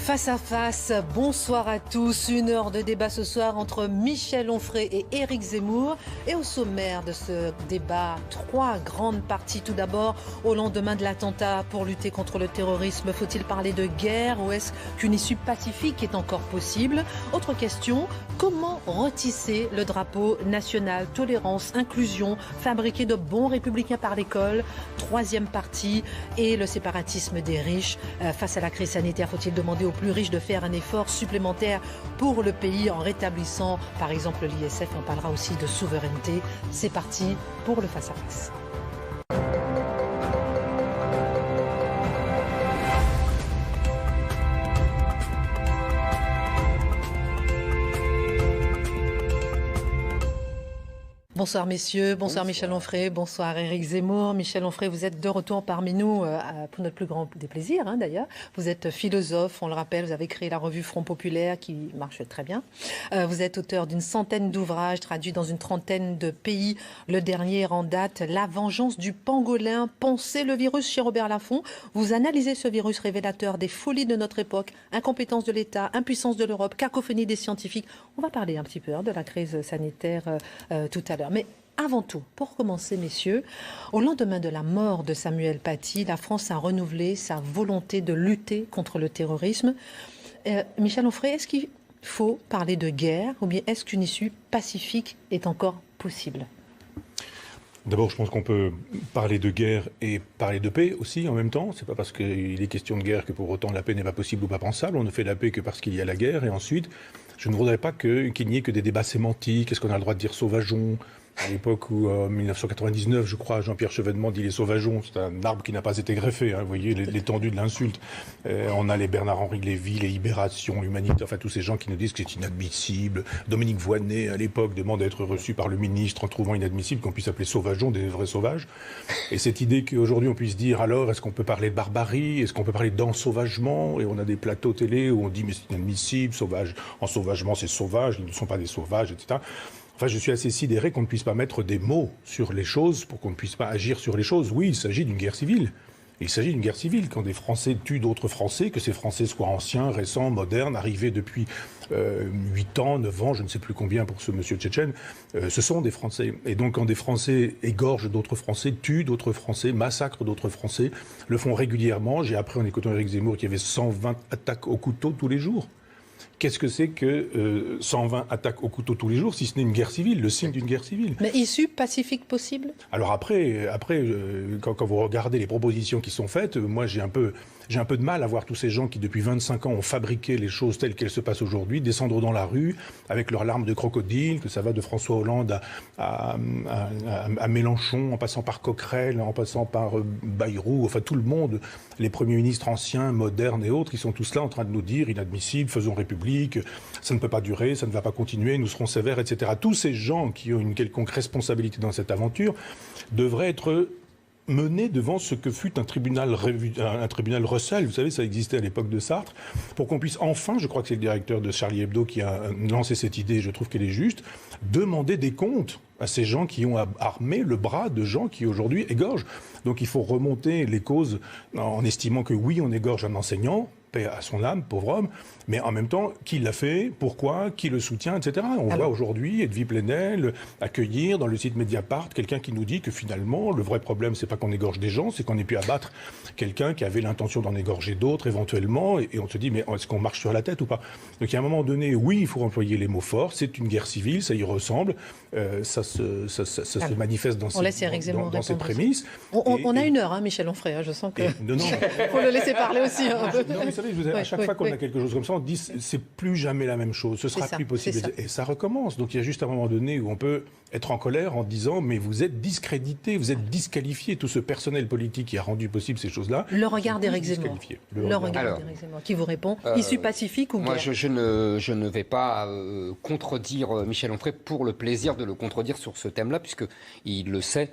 Face à face, bonsoir à tous. Une heure de débat ce soir entre Michel Onfray et Éric Zemmour. Et au sommaire de ce débat, 3 grandes parties. Tout d'abord, au lendemain de l'attentat pour lutter contre le terrorisme, faut-il parler de guerre ou est-ce qu'une issue pacifique est encore possible? Autre question, comment retisser le drapeau national? Tolérance, inclusion, fabriquer de bons républicains par l'école. 3e partie, et le séparatisme des riches. Face à la crise sanitaire, faut-il demander aux plus riches de faire un effort supplémentaire pour le pays en rétablissant par exemple l'ISF? On parlera aussi de souveraineté. C'est parti pour le face-à-face. Bonsoir messieurs, bonsoir Michel Onfray, bonsoir Éric Zemmour. Michel Onfray, vous êtes de retour parmi nous pour notre plus grand des plaisirs d'ailleurs. Vous êtes philosophe, on le rappelle, vous avez créé la revue Front Populaire qui marche très bien. Vous êtes auteur d'une centaine d'ouvrages traduits dans une trentaine de pays. Le dernier en date, La vengeance du pangolin, Pensez le virus chez Robert Laffont. Vous analysez ce virus révélateur des folies de notre époque, incompétence de l'État, impuissance de l'Europe, cacophonie des scientifiques. On va parler un petit peu de la crise sanitaire tout à l'heure. Mais avant tout, pour commencer, messieurs, au lendemain de la mort de Samuel Paty, la France a renouvelé sa volonté de lutter contre le terrorisme. Michel Onfray, est-ce qu'il faut parler de guerre ou bien est-ce qu'une issue pacifique est encore possible ? D'abord, je pense qu'on peut parler de guerre et parler de paix aussi en même temps. C'est pas parce qu'il est question de guerre que pour autant la paix n'est pas possible ou pas pensable. On ne fait la paix que parce qu'il y a la guerre. Et ensuite, je ne voudrais pas qu'il n'y ait que des débats sémantiques. Est-ce qu'on a le droit de dire sauvageon ? À l'époque où, en 1999, je crois, Jean-Pierre Chevènement dit les sauvageons, c'est un arbre qui n'a pas été greffé, vous voyez l'étendue de l'insulte. On a les Bernard-Henri Lévy, les Libérations, l'Humanité, enfin tous ces gens qui nous disent que c'est inadmissible. Dominique Voynet, à l'époque, demande à être reçu par le ministre en trouvant inadmissible qu'on puisse appeler sauvageons des vrais sauvages. Et cette idée qu'aujourd'hui on puisse dire, alors, est-ce qu'on peut parler de barbarie? Est-ce qu'on peut parler d'ensauvagement? Et on a des plateaux télé où on dit, mais c'est inadmissible, sauvage, ensauvagement c'est sauvage, ils ne sont pas des sauvages, etc. Enfin, je suis assez sidéré qu'on ne puisse pas mettre des mots sur les choses pour qu'on ne puisse pas agir sur les choses. Oui, il s'agit d'une guerre civile. Il s'agit d'une guerre civile. Quand des Français tuent d'autres Français, que ces Français soient anciens, récents, modernes, arrivés depuis 8 ans, 9 ans, je ne sais plus combien pour ce monsieur tchétchène, ce sont des Français. Et donc quand des Français égorgent d'autres Français, tuent d'autres Français, massacrent d'autres Français, le font régulièrement. J'ai appris en écoutant Éric Zemmour qu'il y avait 120 attaques au couteau tous les jours. Qu'est-ce que c'est que 120 attaques au couteau tous les jours, si ce n'est une guerre civile, le signe d'une guerre civile? Mais issue pacifique possible? Alors après quand vous regardez les propositions qui sont faites, moi j'ai un peu de mal à voir tous ces gens qui depuis 25 ans ont fabriqué les choses telles qu'elles se passent aujourd'hui, descendre dans la rue avec leurs larmes de crocodile, que ça va de François Hollande à Mélenchon, en passant par Coquerel, en passant par Bayrou, enfin tout le monde, les premiers ministres anciens, modernes et autres, ils sont tous là en train de nous dire inadmissible, faisons République, ça ne peut pas durer, ça ne va pas continuer, nous serons sévères, etc. Tous ces gens qui ont une quelconque responsabilité dans cette aventure devraient être menés devant ce que fut un tribunal Russell, vous savez, ça existait à l'époque de Sartre, pour qu'on puisse enfin, je crois que c'est le directeur de Charlie Hebdo qui a lancé cette idée, je trouve qu'elle est juste, demander des comptes à ces gens qui ont armé le bras de gens qui aujourd'hui égorgent. Donc il faut remonter les causes en estimant que oui, on égorge un enseignant, paix à son âme, pauvre homme, mais en même temps, qui l'a fait, pourquoi, qui le soutient, etc. On voit aujourd'hui Edwy Plenel accueillir dans le site Mediapart quelqu'un qui nous dit que finalement, le vrai problème, c'est pas qu'on égorge des gens, c'est qu'on ait pu abattre quelqu'un qui avait l'intention d'en égorger d'autres éventuellement, et on se dit, mais est-ce qu'on marche sur la tête ou pas? Donc il y a un moment donné, oui, il faut employer les mots forts, c'est une guerre civile, ça y ressemble, ça se manifeste dans ces prémices. On a une heure, Michel Onfray, je sens que... Il faut le laisser parler aussi. Non, mais vous savez, à chaque fois qu'on a quelque chose comme ça, on dit c'est plus jamais la même chose, ce sera plus possible. Et ça recommence. Donc il y a juste un moment donné où on peut être en colère en disant mais vous êtes discrédité, vous êtes disqualifié, tout ce personnel politique qui a rendu possible ces choses-là. Le regard d'Éric Zemmour. Le regard d'Éric Zemmour qui vous répond. Issue pacifique ou guerre? Moi, je ne vais pas contredire Michel Onfray pour le plaisir de le contredire sur ce thème-là, puisqu'il le sait.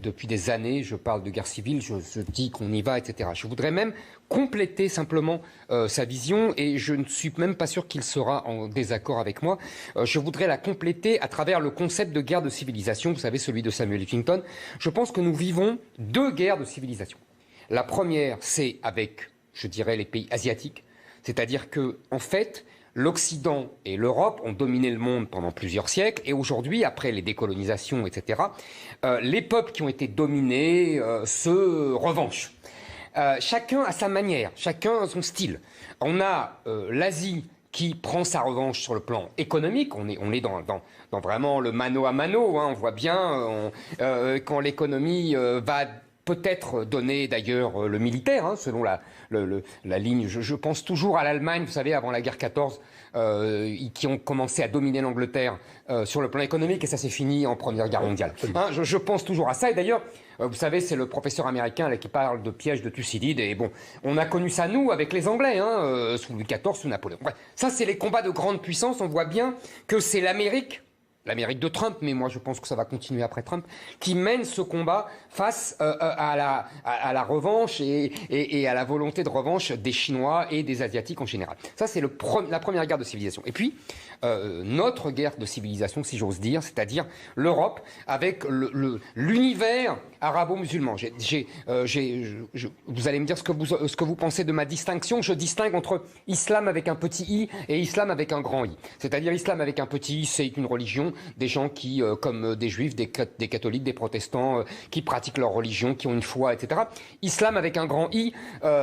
Depuis des années, je parle de guerre civile, je dis qu'on y va, etc. Je voudrais même compléter simplement sa vision, et je ne suis même pas sûr qu'il sera en désaccord avec moi. Je voudrais la compléter à travers le concept de guerre de civilisation, vous savez, celui de Samuel Huntington. Je pense que nous vivons 2 guerres de civilisation. La première, c'est avec, je dirais, les pays asiatiques. C'est-à-dire que, en fait, l'Occident et l'Europe ont dominé le monde pendant plusieurs siècles, et aujourd'hui, après les décolonisations, etc., les peuples qui ont été dominés se revanchent. Chacun à sa manière, chacun a son style. On a l'Asie qui prend sa revanche sur le plan économique. On est dans vraiment le mano à mano. Hein. On voit bien quand l'économie va peut-être donner d'ailleurs le militaire, hein, selon la ligne. Je pense toujours à l'Allemagne, vous savez, avant la guerre 14, qui ont commencé à dominer l'Angleterre sur le plan économique, et ça s'est fini en Première Guerre mondiale. Hein, je pense toujours à ça, et d'ailleurs, vous savez, c'est le professeur américain là, qui parle de piège de Thucydide, et bon, on a connu ça, nous, avec les Anglais, hein, sous Louis XIV, sous Napoléon. Bref, ça, c'est les combats de grande puissance. On voit bien que c'est l'Amérique de Trump, mais moi je pense que ça va continuer après Trump, qui mène ce combat face à la revanche et à la volonté de revanche des Chinois et des Asiatiques en général. Ça, c'est la première guerre de civilisation. Et puis, notre guerre de civilisation, si j'ose dire, c'est-à-dire l'Europe avec l'univers arabo-musulman. Vous allez me dire ce que vous pensez de ma distinction. Je distingue entre islam avec un petit i et islam avec un grand i. C'est-à-dire islam avec un petit i, c'est une religion, des gens qui, comme des juifs, des catholiques, des protestants, qui pratiquent leur religion, qui ont une foi, etc. Islam avec un grand i,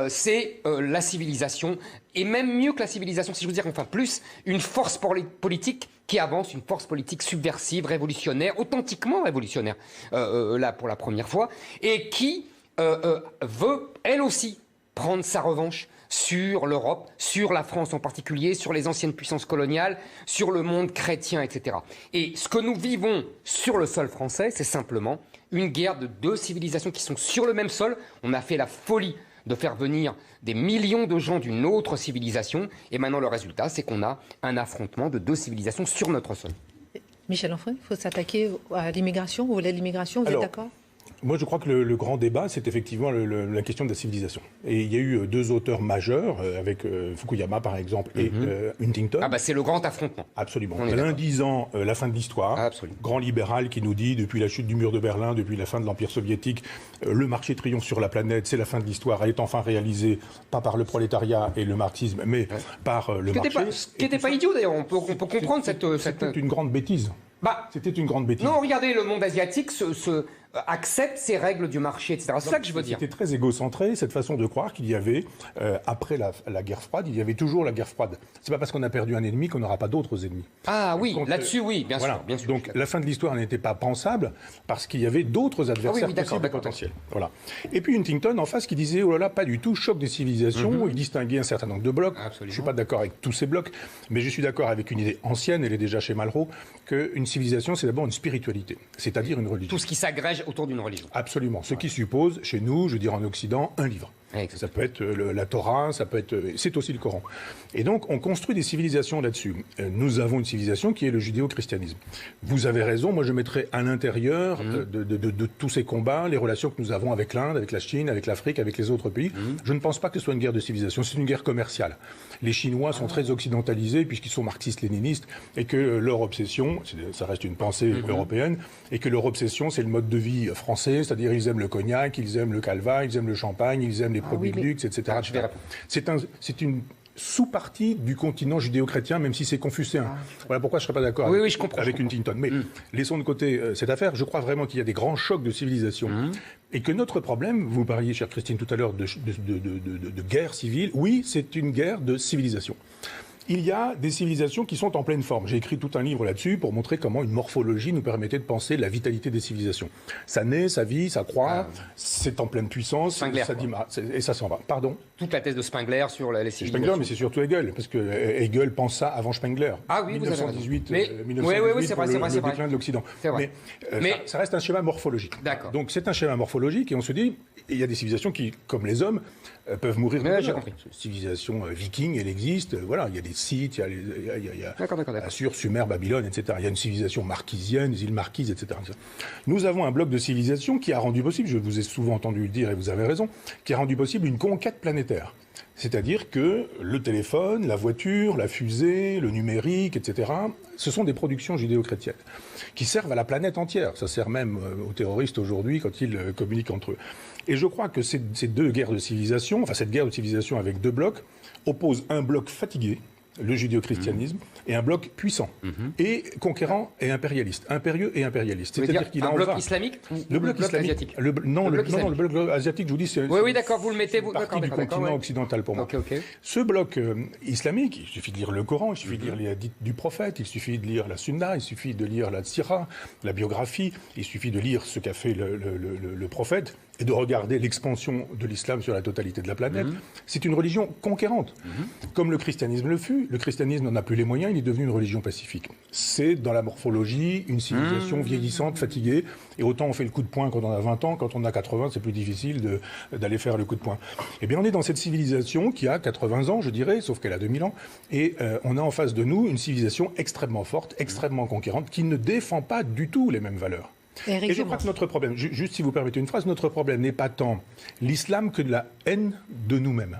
c'est la civilisation, et même mieux que la civilisation, si je veux dire, enfin plus, une force politique qui avance, une force politique subversive, révolutionnaire, authentiquement révolutionnaire, là pour la première fois, et qui veut, elle aussi, prendre sa revanche sur l'Europe, sur la France en particulier, sur les anciennes puissances coloniales, sur le monde chrétien, etc. Et ce que nous vivons sur le sol français, c'est simplement une guerre de deux civilisations qui sont sur le même sol. On a fait la folie de faire venir des millions de gens d'une autre civilisation, et maintenant le résultat, c'est qu'on a un affrontement de deux civilisations sur notre sol. Michel Onfray, il faut s'attaquer à l'immigration, vous voulez l'immigration, vous êtes d'accord ? Moi, je crois que le grand débat, c'est effectivement la question de la civilisation. Et il y a eu deux auteurs majeurs, avec Fukuyama, par exemple, et Huntington. Ah bah c'est le grand affrontement. Absolument. L'un disant la fin de l'histoire, grand libéral qui nous dit, depuis la chute du mur de Berlin, depuis la fin de l'Empire soviétique, le marché triomphe sur la planète, c'est la fin de l'histoire, elle est enfin réalisée, pas par le prolétariat et le marxisme, mais par le marché. Ce qui n'était pas idiot, d'ailleurs, on peut comprendre cette... C'était une grande bêtise. C'était une grande bêtise. Non, regardez, le monde asiatique accepte ces règles du marché, etc. C'est ça que je veux dire. C'était très égocentré, cette façon de croire qu'il y avait, après la guerre froide, il y avait toujours la guerre froide. C'est pas parce qu'on a perdu un ennemi qu'on n'aura pas d'autres ennemis. Ah oui, là-dessus, oui, bien sûr. Donc la fin de l'histoire n'était pas pensable parce qu'il y avait d'autres adversaires possibles et potentiels. Voilà. Et puis Huntington, en face, qui disait, oh là là, pas du tout, choc des civilisations. Il distinguait un certain nombre de blocs. Absolument. Je ne suis pas d'accord avec tous ces blocs, mais je suis d'accord avec une idée ancienne, elle est déjà chez Malraux, qu'une civilisation, c'est d'abord une spiritualité, c'est-à-dire une religion. Tout ce qui s'agrège autour d'une religion. Absolument. Ce qui suppose, chez nous, je veux dire en Occident, un livre. Exactement. Ça peut être la Torah, ça peut être... C'est aussi le Coran. Et donc, on construit des civilisations là-dessus. Nous avons une civilisation qui est le judéo-christianisme. Vous avez raison, moi je mettrais à l'intérieur de tous ces combats les relations que nous avons avec l'Inde, avec la Chine, avec l'Afrique, avec les autres pays. Je ne pense pas que ce soit une guerre de civilisation, c'est une guerre commerciale. Les Chinois sont très occidentalisés puisqu'ils sont marxistes-léninistes et que leur obsession, ça reste une pensée européenne, et que leur obsession c'est le mode de vie français, c'est-à-dire ils aiment le cognac, ils aiment le calva, ils aiment le champagne, ils aiment les produits de luxe, etc. C'est une sous-partie du continent judéo-chrétien, même si c'est confucéen. Voilà pourquoi je ne serais pas d'accord avec Huntington. Mais laissons de côté cette affaire. Je crois vraiment qu'il y a des grands chocs de civilisation. Et que notre problème, vous parliez, chère Christine, tout à l'heure de guerre civile. Oui, c'est une guerre de civilisation. Il y a des civilisations qui sont en pleine forme. J'ai écrit tout un livre là-dessus pour montrer comment une morphologie nous permettait de penser la vitalité des civilisations. Ça naît, ça vit, ça croît, c'est en pleine puissance, Spengler, ça dit, et ça s'en va. Pardon ? Toute la thèse de Spengler sur les civilisations. Spengler, mais c'est surtout Hegel, parce que Hegel pense ça avant Spengler. Ah oui, 1918, vous avez raison. 1918 c'est pour vrai, le déclin de l'Occident. Mais ça reste un schéma morphologique. D'accord. Donc c'est un schéma morphologique, et on se dit, il y a des civilisations qui, comme les hommes, peuvent mourir de j'ai compris. Civilisation viking, elle existe. Voilà, il y a des Scythes, il y a Assur, Sumer, Babylone, etc. Il y a une civilisation marquisienne, des îles Marquises, etc. Nous avons un bloc de civilisation qui a rendu possible, je vous ai souvent entendu le dire et vous avez raison, qui a rendu possible une conquête planétaire. C'est-à-dire que le téléphone, la voiture, la fusée, le numérique, etc., ce sont des productions judéo-chrétiennes qui servent à la planète entière. Ça sert même aux terroristes aujourd'hui quand ils communiquent entre eux. Et je crois que ces deux guerres de civilisation, enfin cette guerre de civilisation avec deux blocs, oppose un bloc fatigué, le judéo-christianisme, et un bloc puissant, et conquérant et impérialiste, impérieux et impérialiste. C'est-à-dire qu'il en va. Un bloc islamique ou le bloc asiatique. Le bloc asiatique, je vous dis, c'est oui, d'accord, vous le mettez, vous, partie du continent occidental pour moi. Okay. Ce bloc islamique, il suffit de lire le Coran, il suffit de lire les hadiths du prophète, il suffit de lire la Sunna, il suffit de lire la Sira, la biographie, il suffit de lire ce qu'a fait le prophète et de regarder l'expansion de l'islam sur la totalité de la planète. C'est une religion conquérante, comme le christianisme le fut. Le christianisme n'en a plus les moyens, il est devenu une religion pacifique. C'est dans la morphologie une civilisation vieillissante, fatiguée, et autant on fait le coup de poing quand on a 20 ans, quand on a 80, c'est plus difficile d'aller faire le coup de poing. Eh bien, on est dans cette civilisation qui a 80 ans, je dirais, sauf qu'elle a 2000 ans, et on a en face de nous une civilisation extrêmement forte, extrêmement conquérante, qui ne défend pas du tout les mêmes valeurs. Et je crois que notre problème, juste si vous permettez une phrase, notre problème n'est pas tant l'islam que de la haine de nous-mêmes.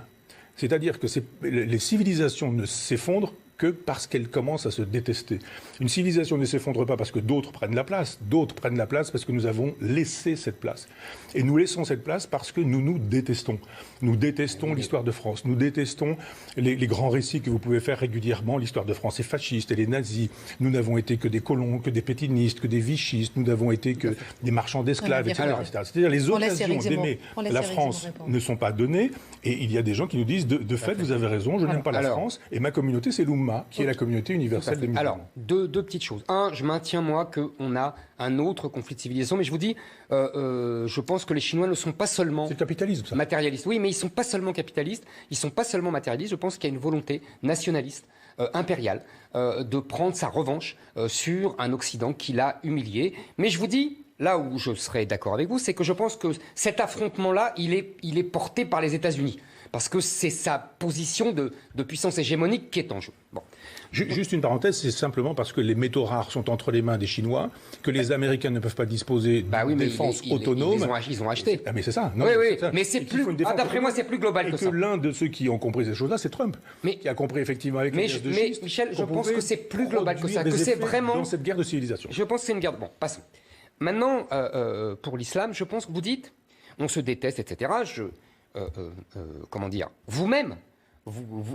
C'est-à-dire que les civilisations ne s'effondrent que parce qu'elles commencent à se détester. Une civilisation ne s'effondre pas parce que d'autres prennent la place. D'autres prennent la place parce que nous avons laissé cette place. Et nous laissons cette place parce que nous nous détestons. Nous détestons l'histoire de France. Nous détestons les grands récits que vous pouvez faire régulièrement. L'histoire de France est fasciste, elle est nazie. Nous n'avons été que des colons, que des pétinistes, que des vichistes. Nous n'avons été que des marchands d'esclaves, etc. C'est-à-dire les occasions d'aimer la France ne sont pas données. Et il y a des gens qui nous disent, de fait, vous avez raison, je n'aime pas la France. Et ma communauté, c'est l'Oumma, qui est la communauté universelle des musulmans. Alors, deux petites choses. Un, je maintiens, moi, qu'on a un autre conflit de civilisation, mais je vous dis, je pense que les Chinois ne sont pas seulement c'est le capitalisme, ça. Matérialistes. Oui, mais ils ne sont pas seulement capitalistes, ils ne sont pas seulement matérialistes. Je pense qu'il y a une volonté nationaliste, impériale, de prendre sa revanche sur un Occident qui l'a humilié. Mais je vous dis, là où je serais d'accord avec vous, c'est que je pense que cet affrontement-là, il est porté par les États-Unis. Parce que c'est sa position de puissance hégémonique qui est en jeu. Bon. Juste une parenthèse, c'est simplement parce que les métaux rares sont entre les mains des Chinois, que les Américains ne peuvent pas disposer d'une défense autonome. Ils ont acheté. Ah mais c'est ça. Non, oui, c'est ça. Mais c'est plus. D'après moi, c'est plus global que ça. Et que l'un de ceux qui ont compris ces choses-là, c'est Trump, qui a compris effectivement avec les gaz de schiste. Mais Michel, je pense que c'est plus global que ça, que c'est vraiment dans cette guerre de civilisation. Je pense que c'est une guerre. Bon, passons. Maintenant, pour l'islam, je pense que vous dites, on se déteste, etc. Comment dire, vous-même,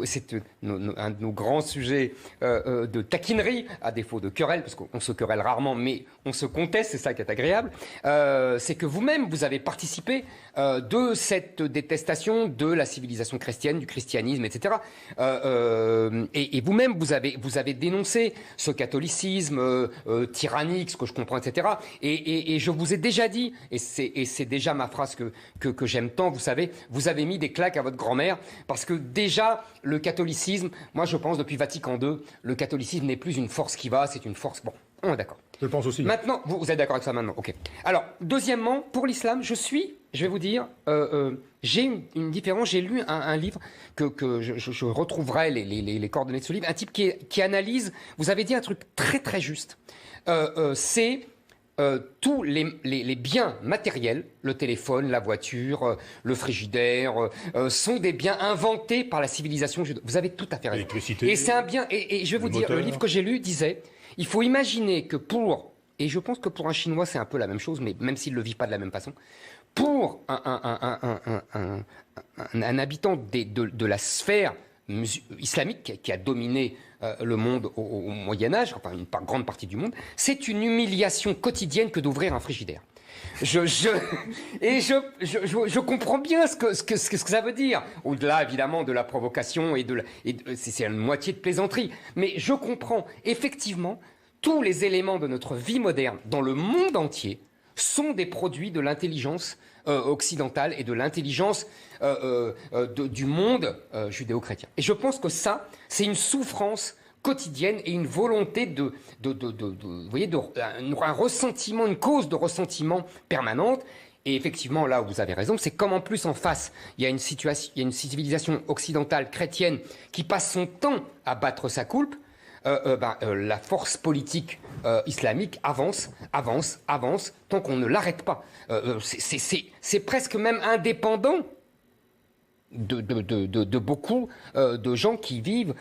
c'est un de nos grands sujets de taquinerie, à défaut de querelle, parce qu'on se querelle rarement, mais on se conteste, c'est ça qui est agréable, c'est que vous-même, vous avez participé de cette détestation de la civilisation chrétienne, du christianisme, etc. Et vous-même, vous avez dénoncé ce catholicisme tyrannique, ce que je comprends, etc. Et je vous ai déjà dit, et c'est déjà ma phrase que j'aime tant, vous savez, vous avez mis des claques à votre grand-mère, parce que déjà, le catholicisme, moi je pense depuis Vatican II, le catholicisme n'est plus une force qui va, c'est une force... Bon, on est d'accord. Je le pense aussi. Maintenant, vous êtes d'accord avec ça maintenant, ok. Alors, deuxièmement, pour l'islam, je vais vous dire, j'ai une différence, j'ai lu un livre que je retrouverai les coordonnées de ce livre, un type qui analyse, vous avez dit un truc très très juste, c'est... tous les biens matériels, le téléphone, la voiture, le frigidaire, sont des biens inventés par la civilisation juive. Vous avez tout à fait raison. L'électricité. Et c'est un bien. Et je vais vous dire, le livre que j'ai lu disait, il faut imaginer que et je pense que pour un Chinois c'est un peu la même chose, mais même s'il ne le vit pas de la même façon, pour un habitant de la sphère islamique qui a dominé le monde au Moyen-Âge, enfin une grande partie du monde, c'est une humiliation quotidienne que d'ouvrir un frigidaire. Je comprends bien ce que ça veut dire, au-delà évidemment de la provocation et c'est une moitié de plaisanterie, mais je comprends effectivement tous les éléments de notre vie moderne dans le monde entier sont des produits de l'intelligence occidentale et de l'intelligence du monde judéo-chrétien. Et je pense que ça, c'est une souffrance quotidienne et une volonté vous voyez, un ressentiment, une cause de ressentiment permanente. Et effectivement, là où vous avez raison, c'est comme en plus en face, il y a une civilisation occidentale chrétienne qui passe son temps à battre sa coulpe. La force politique islamique avance, tant qu'on ne l'arrête pas. C'est presque même indépendant de beaucoup de gens qui vivent,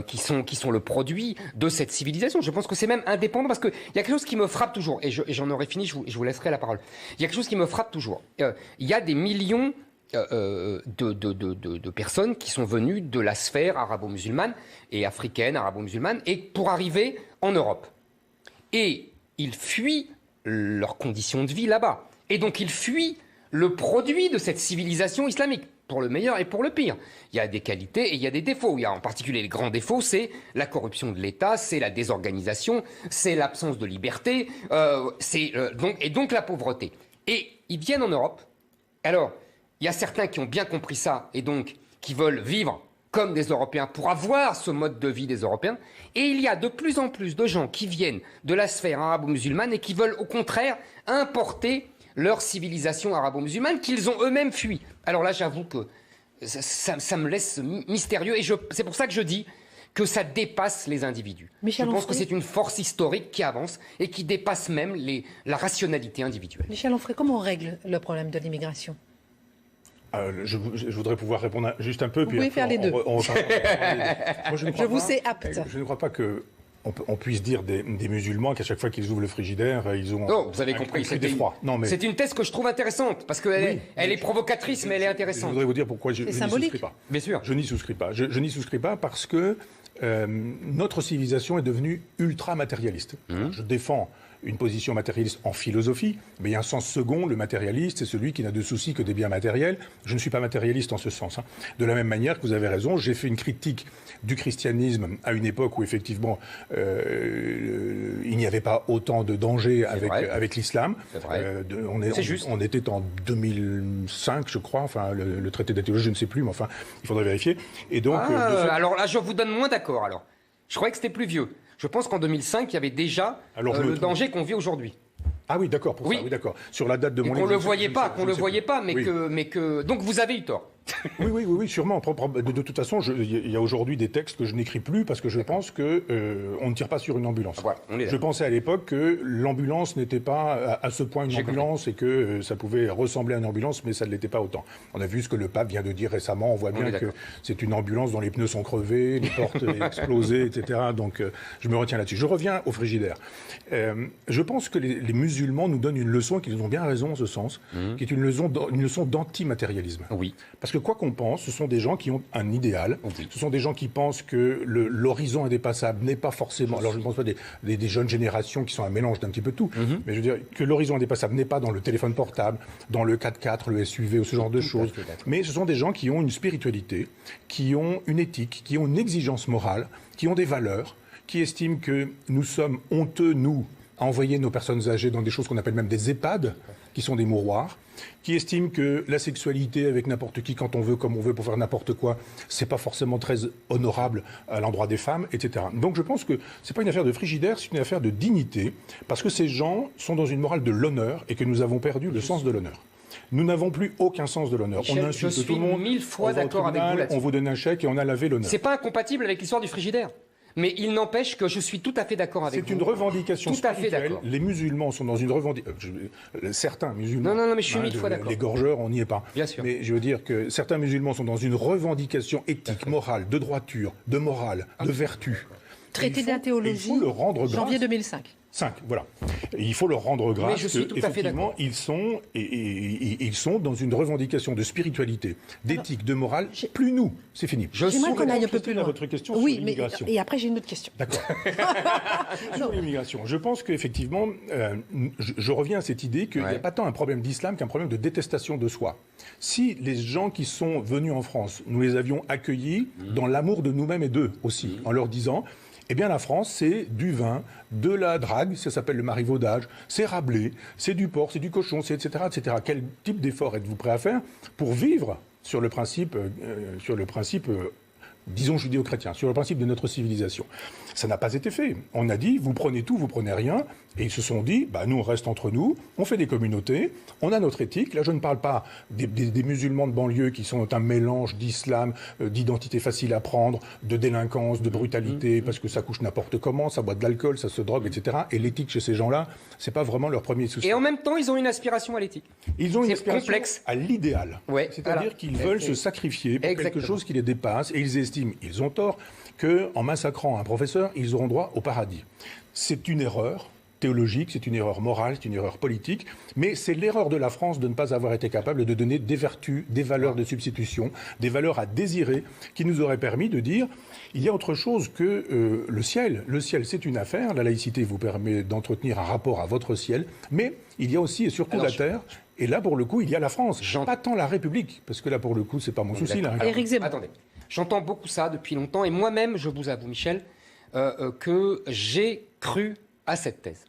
qui sont le produit de cette civilisation. Je pense que c'est même indépendant, parce qu'il y a quelque chose qui me frappe toujours, et j'en aurai fini, je vous laisserai la parole. Il y a quelque chose qui me frappe toujours. Il y a des millions de personnes qui sont venues de la sphère arabo-musulmane et africaine, arabo-musulmane, et pour arriver en Europe. Et ils fuient leurs conditions de vie là-bas. Et donc ils fuient le produit de cette civilisation islamique, pour le meilleur et pour le pire. Il y a des qualités et il y a des défauts. Il y a en particulier les grands défauts, c'est la corruption de l'État, c'est la désorganisation, c'est l'absence de liberté, donc la pauvreté. Et ils viennent en Europe. Alors, il y a certains qui ont bien compris ça et donc qui veulent vivre comme des Européens pour avoir ce mode de vie des Européens. Et il y a de plus en plus de gens qui viennent de la sphère arabo-musulmane et qui veulent au contraire importer leur civilisation arabo-musulmane qu'ils ont eux-mêmes fui. Alors là, j'avoue que ça me laisse mystérieux et c'est pour ça que je dis que ça dépasse les individus. Je pense que c'est une force historique qui avance et qui dépasse même la rationalité individuelle. Michel Onfray, comment on règle le problème de l'immigration ? Je voudrais pouvoir répondre juste un peu. Vous pouvez faire les deux. Je vous sais apte. Je ne crois pas qu'on puisse dire des musulmans qu'à chaque fois qu'ils ouvrent le frigidaire, ils ont... Non, vous avez compris, c'est une thèse que je trouve intéressante, parce qu'elle est provocatrice, mais elle est intéressante. Je voudrais vous dire pourquoi je n'y souscris pas. Bien sûr. Je n'y souscris pas. Je n'y souscris pas parce que notre civilisation est devenue ultra-matérialiste. Je défends une position matérialiste en philosophie, mais il y a un sens second, le matérialiste, c'est celui qui n'a de soucis que des biens matériels. Je ne suis pas matérialiste en ce sens. De la même manière que vous avez raison, j'ai fait une critique du christianisme à une époque où effectivement il n'y avait pas autant de danger avec l'islam. On était en 2005, je crois, enfin le traité d'Éthiopie, je ne sais plus, mais enfin il faudrait vérifier. Et donc, alors là, je vous donne moins d'accord. Alors, je croyais que c'était plus vieux. Je pense qu'en 2005, il y avait déjà le danger qu'on vit aujourd'hui. Ah oui, d'accord, pour ça, oui, d'accord. Sur la date de mon livre. Qu'on le voyait pas, mais que... Donc vous avez eu tort. Oui, sûrement. De toute façon, il y a aujourd'hui des textes que je n'écris plus parce que je pense que on ne tire pas sur une ambulance. Voilà, je pensais à l'époque que l'ambulance n'était pas à ce point une ambulance et que ça pouvait ressembler à une ambulance, mais ça ne l'était pas autant. On a vu ce que le pape vient de dire récemment. On voit bien que c'est une ambulance dont les pneus sont crevés, les portes explosées, etc. Donc je me retiens là-dessus. Je reviens au frigidaire. Je pense que les musulmans nous donnent une leçon, qu'ils ont bien raison en ce sens, qui est une leçon d'antimatérialisme. Oui. Parce que quoi qu'on pense, ce sont des gens qui ont un idéal. Ce sont des gens qui pensent que l'horizon indépassable n'est pas forcément... Alors je ne pense pas des jeunes générations qui sont un mélange d'un petit peu tout, mais je veux dire que l'horizon indépassable n'est pas dans le téléphone portable, dans le 4x4, le SUV ou ce genre de choses. Mais ce sont des gens qui ont une spiritualité, qui ont une éthique, qui ont une exigence morale, qui ont des valeurs, qui estiment que nous sommes honteux, nous, à envoyer nos personnes âgées dans des choses qu'on appelle même des EHPAD, qui sont des mouroirs, qui estiment que la sexualité avec n'importe qui, quand on veut, comme on veut, pour faire n'importe quoi, c'est pas forcément très honorable à l'endroit des femmes, etc. Donc je pense que c'est pas une affaire de frigidaire, c'est une affaire de dignité, parce que ces gens sont dans une morale de l'honneur et que nous avons perdu le sens de l'honneur. Nous n'avons plus aucun sens de l'honneur. On insulte tout le monde. Je suis 1000 fois d'accord avec vous là-dessus. On vous donne un chèque et on a lavé l'honneur. C'est pas incompatible avec l'histoire du frigidaire. Mais il n'empêche que je suis tout à fait d'accord avec vous. C'est une revendication spirituelle. Les musulmans sont dans une revendication... certains musulmans... Non, mais je suis 1000 fois d'accord. Les gorgeurs, on n'y est pas. Bien sûr. Mais je veux dire que certains musulmans sont dans une revendication éthique, morale, de droiture, de morale, de vertu. Traité de la théologie, il faut le rendre grâce. Janvier 2005. Voilà. Et il faut leur rendre grâce. Mais je suis tout à fait d'accord. Ils sont dans une revendication de spiritualité, d'éthique, de morale. Plus nous, c'est fini. J'aimerais qu'on aille un peu plus loin. Votre question oui, sur l'immigration. Et après, j'ai une autre question. D'accord. Sur l'immigration. Je pense qu'effectivement, je reviens à cette idée qu'il n'y a pas tant un problème d'islam qu'un problème de détestation de soi. Si les gens qui sont venus en France, nous les avions accueillis dans l'amour de nous-mêmes et d'eux aussi, en leur disant... Eh bien, la France, c'est du vin, de la drague, ça s'appelle le marivaudage, c'est Rabelais, c'est du porc, c'est du cochon, c'est etc., etc. Quel type d'effort êtes-vous prêt à faire pour vivre sur le principe disons judéo-chrétien, sur le principe de notre civilisation? Ça n'a pas été fait. On a dit, vous prenez tout, vous prenez rien. Et ils se sont dit, nous, on reste entre nous, on fait des communautés, on a notre éthique. Là, je ne parle pas des musulmans de banlieue qui sont un mélange d'islam, d'identité facile à prendre, de délinquance, de brutalité, parce que ça couche n'importe comment, ça boit de l'alcool, ça se drogue, etc. Et l'éthique chez ces gens-là, c'est pas vraiment leur premier souci. Et en même temps, ils ont une aspiration à l'éthique. Ils ont une aspiration complexe. à l'idéal. Ouais, c'est-à-dire qu'ils veulent se sacrifier pour quelque chose qui les dépasse, et ils estiment, ils ont tort, qu'en massacrant un professeur, ils auront droit au paradis. C'est une erreur théologique, c'est une erreur morale, c'est une erreur politique, mais c'est l'erreur de la France de ne pas avoir été capable de donner des vertus, des valeurs de substitution, des valeurs à désirer, qui nous auraient permis de dire il y a autre chose que le ciel. Le ciel, c'est une affaire, la laïcité vous permet d'entretenir un rapport à votre ciel, mais il y a aussi et surtout la terre. Et là, pour le coup, il y a la France. Pas tant la République, parce que là, pour le coup, c'est pas mon souci. Là. Éric Zemmour. Attendez, j'entends beaucoup ça depuis longtemps, et moi-même, je vous avoue, Michel, que j'ai cru à cette thèse.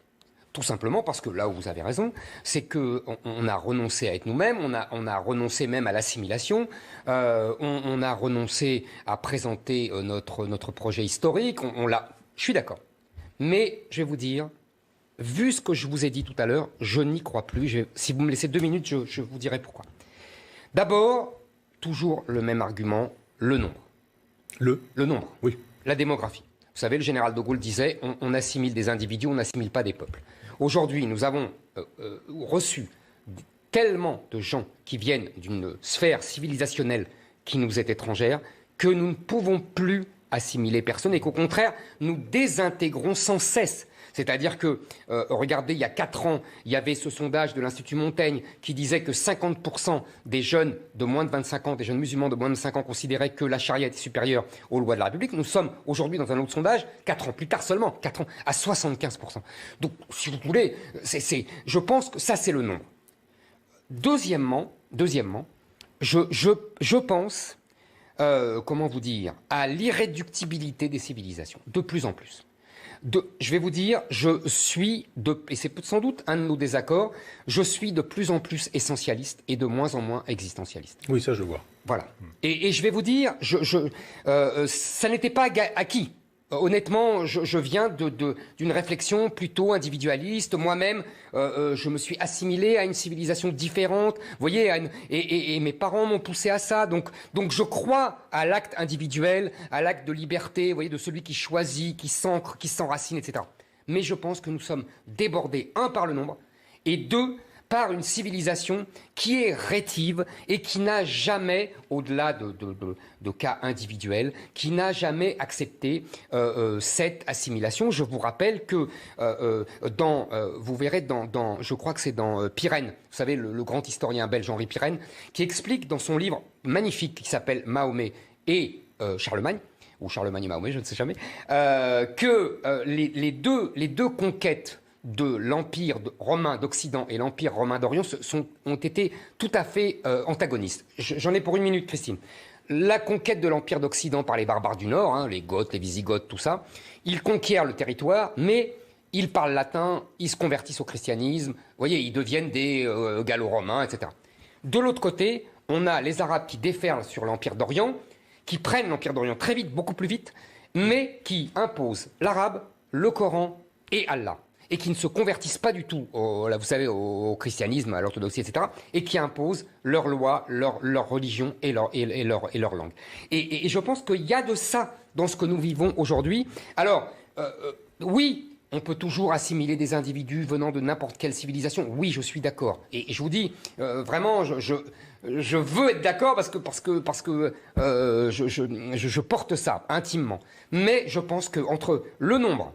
Tout simplement parce que là où vous avez raison, c'est qu'on a renoncé à être nous-mêmes, on a renoncé même à l'assimilation, on a renoncé à présenter notre projet historique, je suis d'accord. Mais je vais vous dire, vu ce que je vous ai dit tout à l'heure, je n'y crois plus. Si vous me laissez 2 minutes, je vous dirai pourquoi. D'abord, toujours le même argument, le nombre. Le nombre. Oui. La démographie. Vous savez, le général de Gaulle disait on assimile des individus, on n'assimile pas des peuples. Aujourd'hui, nous avons reçu tellement de gens qui viennent d'une sphère civilisationnelle qui nous est étrangère que nous ne pouvons plus assimiler personne et qu'au contraire, nous désintégrons sans cesse. C'est-à-dire que, regardez, il y a 4 ans, il y avait ce sondage de l'Institut Montaigne qui disait que 50% des jeunes de moins de 25 ans, des jeunes musulmans de moins de 25 ans considéraient que la charia était supérieure aux lois de la République. Nous sommes aujourd'hui dans un autre sondage, 4 ans plus tard seulement, 4 ans, à 75%. Donc, si vous voulez, je pense que ça, c'est le nombre. Deuxièmement, je pense, comment vous dire, à l'irréductibilité des civilisations, de plus en plus. Je vais vous dire, et c'est sans doute un de nos désaccords, je suis de plus en plus essentialiste et de moins en moins existentialiste. Oui, ça je vois. Voilà. Et je vais vous dire, ça n'était pas acquis. Honnêtement, je viens d'une réflexion plutôt individualiste. Moi-même, je me suis assimilé à une civilisation différente. Vous voyez, et mes parents m'ont poussé à ça. Donc je crois à l'acte individuel, à l'acte de liberté, vous voyez, de celui qui choisit, qui s'ancre, qui s'enracine, etc. Mais je pense que nous sommes débordés, 1, par le nombre, et 2, par une civilisation qui est rétive et qui n'a jamais, au-delà de cas individuels, qui n'a jamais accepté cette assimilation. Je vous rappelle que vous verrez je crois que c'est dans Pirenne, vous savez, le grand historien belge Henri Pirenne, qui explique dans son livre magnifique qui s'appelle Mahomet et Charlemagne, ou Charlemagne et Mahomet, je ne sais jamais, que les deux conquêtes de l'Empire romain d'Occident et l'Empire romain d'Orient ont été tout à fait antagonistes. J'en ai pour 1 minute, Christine. La conquête de l'Empire d'Occident par les barbares du Nord, les Goths, les Visigoths, tout ça, ils conquièrent le territoire, mais ils parlent latin, ils se convertissent au christianisme, vous voyez, ils deviennent des gallo-romains, etc. De l'autre côté, on a les Arabes qui déferlent sur l'Empire d'Orient, qui prennent l'Empire d'Orient très vite, beaucoup plus vite, mais qui imposent l'arabe, le Coran et Allah. Et qui ne se convertissent pas du tout, vous savez, au christianisme, à l'orthodoxie, etc., et qui imposent leurs lois, leur religion et leur langue. Et je pense qu'il y a de ça dans ce que nous vivons aujourd'hui. Alors, oui, on peut toujours assimiler des individus venant de n'importe quelle civilisation. Oui, je suis d'accord. Et je vous dis, vraiment, je veux être d'accord parce que je porte ça intimement. Mais je pense qu'entre le nombre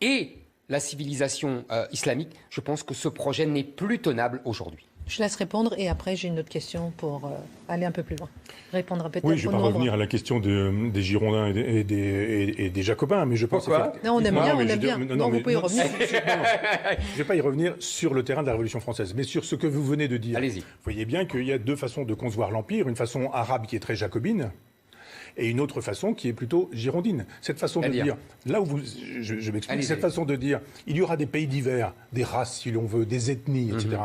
et la civilisation islamique, je pense que ce projet n'est plus tenable aujourd'hui. Je laisse répondre et après j'ai une autre question pour aller un peu plus loin. Répondre peut-être oui, je au ne vais pas nombre. revenir à la question des Girondins et des Jacobins, mais je pense... Pourquoi ? Non, on aime bien, on aime bien. Non, vous pouvez y revenir. Je ne vais pas y revenir sur le terrain de la Révolution française, mais sur ce que vous venez de dire. Allez-y. Vous voyez bien qu'il y a 2 façons de concevoir l'Empire, une façon arabe qui est très jacobine, et une autre façon qui est plutôt girondine. Cette façon de dire, là où je m'explique, cette façon de dire, il y aura des pays divers, des races si l'on veut, des ethnies, etc.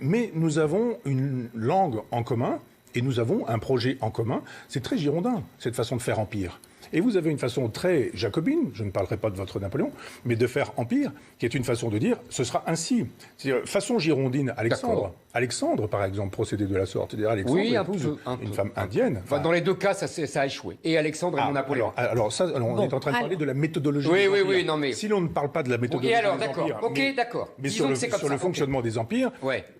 Mais nous avons une langue en commun et nous avons un projet en commun. C'est très girondin, cette façon de faire empire. Et vous avez une façon très jacobine, je ne parlerai pas de votre Napoléon, mais de faire empire, qui est une façon de dire, ce sera ainsi. C'est-à-dire, façon girondine, Alexandre, par exemple, procédait de la sorte. C'est-à-dire, Alexandre épouse une femme indienne. Enfin, dans les 2 cas, ça a échoué. Et Alexandre et mon Napoléon. Alors on est en train de parler de la méthodologie des empires. Oui, non mais... Si l'on ne parle pas de la méthodologie des empires... d'accord. Mais sur le fonctionnement des empires,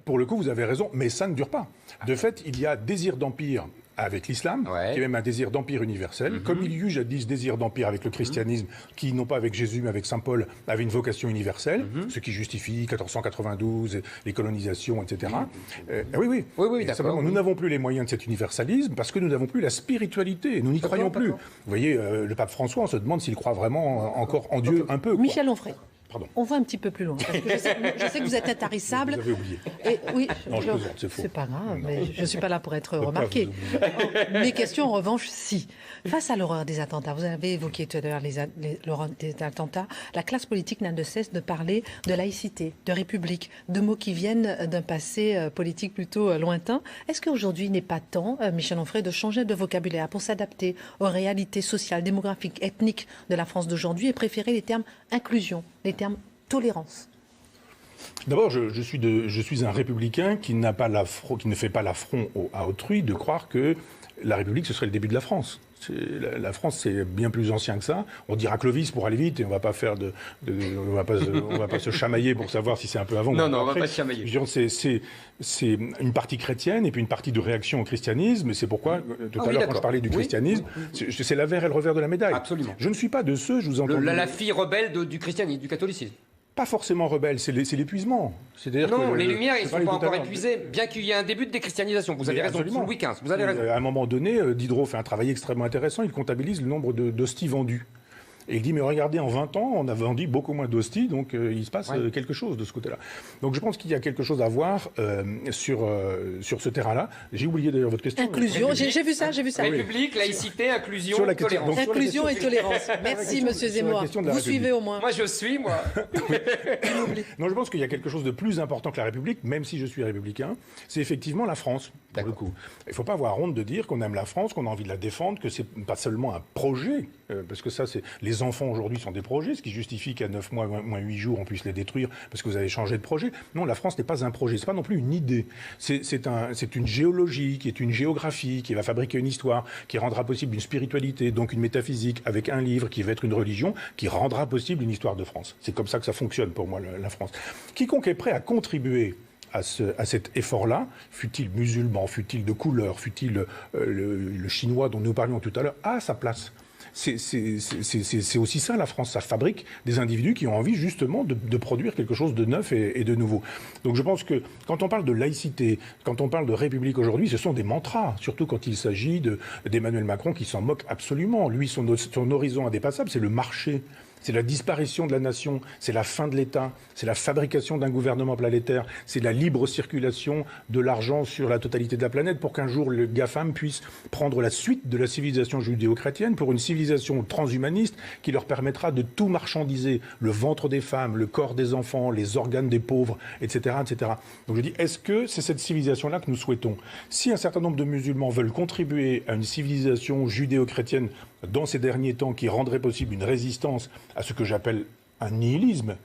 pour le coup, vous avez raison, mais ça ne dure pas. De fait, il y a désir d'empire avec l'islam, Ouais. qui est même un désir d'empire universel, comme il y eut jadis désir d'empire avec le christianisme, qui, non pas avec Jésus, mais avec saint Paul, avait une vocation universelle, ce qui justifie 1492, les colonisations, etc. Oui, Oui, Et d'accord, simplement, nous n'avons plus les moyens de cet universalisme parce que nous n'avons plus la spiritualité, nous n'y croyons plus. Vous voyez, le pape François, on se demande s'il croit vraiment encore en Dieu un peu. Quoi. Michel Onfray. Pardon. On va un petit peu plus loin. Parce que je sais que vous êtes intarissable. Vous avez oublié. Et, oui, Non, je plaisante, c'est faux. C'est pas grave, Non. mais je ne suis pas là pour être Faut pas remarquée. vous oublier. Mes questions, en revanche, si. Face à l'horreur des attentats, vous avez évoqué tout à l'heure l'horreur des attentats, la classe politique n'a de cesse de parler de laïcité, de république, de mots qui viennent d'un passé politique plutôt lointain. Est-ce qu'aujourd'hui, il n'est pas temps, Michel Onfray, de changer de vocabulaire pour s'adapter aux réalités sociales, démographiques, ethniques de la France d'aujourd'hui et préférer les termes inclusion, les termes tolérance? D'abord, je suis un républicain qui ne fait pas l'affront à autrui de croire que la République, ce serait le début de la France. La France, c'est bien plus ancien que ça. On dira Clovis pour aller vite et on va pas faire on va pas se chamailler pour savoir si c'est un peu avant. Non, ou on va après. pas se chamailler. Je veux dire, c'est une partie chrétienne et puis une partie de réaction au christianisme. Et c'est pourquoi, tout à l'heure, quand je parlais du christianisme, c'est l'avers et le revers de la médaille. Absolument. Je ne suis pas de ceux, je vous entends. La fille rebelle du christianisme, du catholicisme. Pas forcément rebelle, c'est l'épuisement. Non, les Lumières, ils ne sont pas encore épuisés. épuisés, bien qu'il y ait un début de déchristianisation. Vous avez raison, sous Louis XV, vous avez raison. À un moment donné, Diderot fait un travail extrêmement intéressant, il comptabilise le nombre d'hosties vendues. Et il dit, mais regardez, en 20 ans, on a vendu beaucoup moins d'hosties, donc il se passe quelque chose de ce côté-là. Donc je pense qu'il y a quelque chose à voir sur ce terrain-là. J'ai oublié d'ailleurs votre question. Inclusion, j'ai vu ça. République, laïcité, inclusion, Sur la question- tolérance. donc, Inclusion et tolérance. Merci, monsieur sur la Zemmour. question de la Vous République. suivez au moins. Moi, je suis, moi. Non, je pense qu'il y a quelque chose de plus important que la République, même si je suis républicain, c'est effectivement la France, pour le coup. Il ne faut pas avoir honte de dire qu'on aime la France, qu'on a envie de la défendre, que c'est pas seulement un projet, parce que ça, c'est les enfants aujourd'hui sont des projets, ce qui justifie qu'à 9 mois, moins 8 jours, on puisse les détruire parce que vous avez changé de projet. Non, la France n'est pas un projet, c'est pas non plus une idée. C'est une géologie, qui est une géographie, qui va fabriquer une histoire, qui rendra possible une spiritualité, donc une métaphysique, avec un livre qui va être une religion, qui rendra possible une histoire de France. C'est comme ça que ça fonctionne pour moi, la France. Quiconque est prêt à contribuer à cet effort-là, fût-il musulman, fût-il de couleur, fût-il le chinois dont nous parlions tout à l'heure, a sa place. C'est aussi ça, la France. Ça fabrique des individus qui ont envie justement de produire quelque chose de neuf et de nouveau. Donc je pense que quand on parle de laïcité, quand on parle de République aujourd'hui, ce sont des mantras, surtout quand il s'agit d'Emmanuel Macron qui s'en moque absolument. Lui, son horizon indépassable, c'est le marché. C'est la disparition de la nation, c'est la fin de l'État, c'est la fabrication d'un gouvernement planétaire, c'est la libre circulation de l'argent sur la totalité de la planète pour qu'un jour le GAFAM puisse prendre la suite de la civilisation judéo-chrétienne pour une civilisation transhumaniste qui leur permettra de tout marchandiser, le ventre des femmes, le corps des enfants, les organes des pauvres, etc. etc. Donc je dis, est-ce que c'est cette civilisation-là que nous souhaitons ? Si un certain nombre de musulmans veulent contribuer à une civilisation judéo-chrétienne dans ces derniers temps qui rendrait possible une résistance à ce que j'appelle un nihilisme,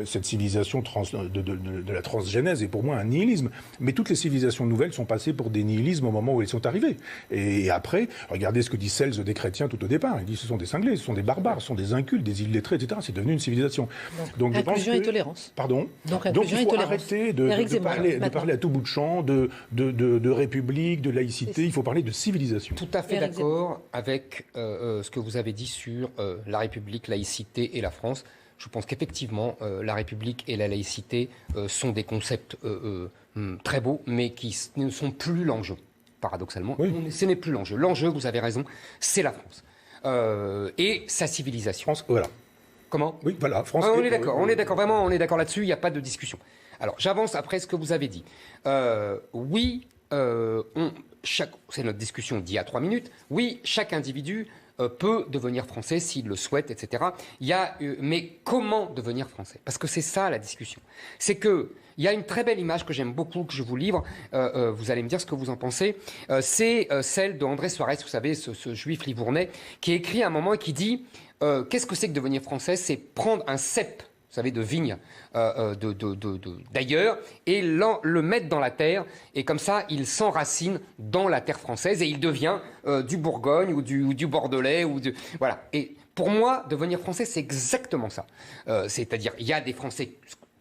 cette civilisation de la transgénèse est pour moi un nihilisme. Mais toutes les civilisations nouvelles sont passées pour des nihilismes au moment où elles sont arrivées. Et après, regardez ce que dit Seltz des chrétiens tout au départ. Il dit ce sont des cinglés, ce sont des barbares, ce sont des incultes, des illettrés, etc. C'est devenu une civilisation. Donc inclusion et tolérance. Pardon. Donc il faut arrêter de parler à tout bout de champ de république, de laïcité. Il faut parler de civilisation. Tout à fait d'accord avec ce que vous avez dit sur la République, laïcité et la France. Je pense qu'effectivement, la République et la laïcité sont des concepts très beaux, mais qui ne sont plus l'enjeu, paradoxalement. Oui. Ce n'est plus l'enjeu. L'enjeu, vous avez raison, c'est la France. Et sa civilisation. France, voilà. Comment ? Oui, voilà. France. On est d'accord, vraiment, on est d'accord là-dessus, il n'y a pas de discussion. Alors, j'avance après ce que vous avez dit. Oui, c'est notre discussion d'il y a 3 minutes, oui, chaque individu peut devenir français s'il le souhaite, etc. Mais comment devenir français ? Parce que c'est ça la discussion. C'est que il y a une très belle image que j'aime beaucoup, que je vous livre. Vous allez me dire ce que vous en pensez. C'est celle de André Suarez, vous savez, ce juif livournais, qui écrit à un moment et qui dit qu'est-ce que c'est que devenir français ? C'est prendre un cep, vous savez, de vigne d'ailleurs, et le mettre dans la terre, et comme ça, il s'enracine dans la terre française, et il devient du Bourgogne, ou du Bordelais, voilà. Et pour moi, devenir français, c'est exactement ça. C'est-à-dire, il y a des Français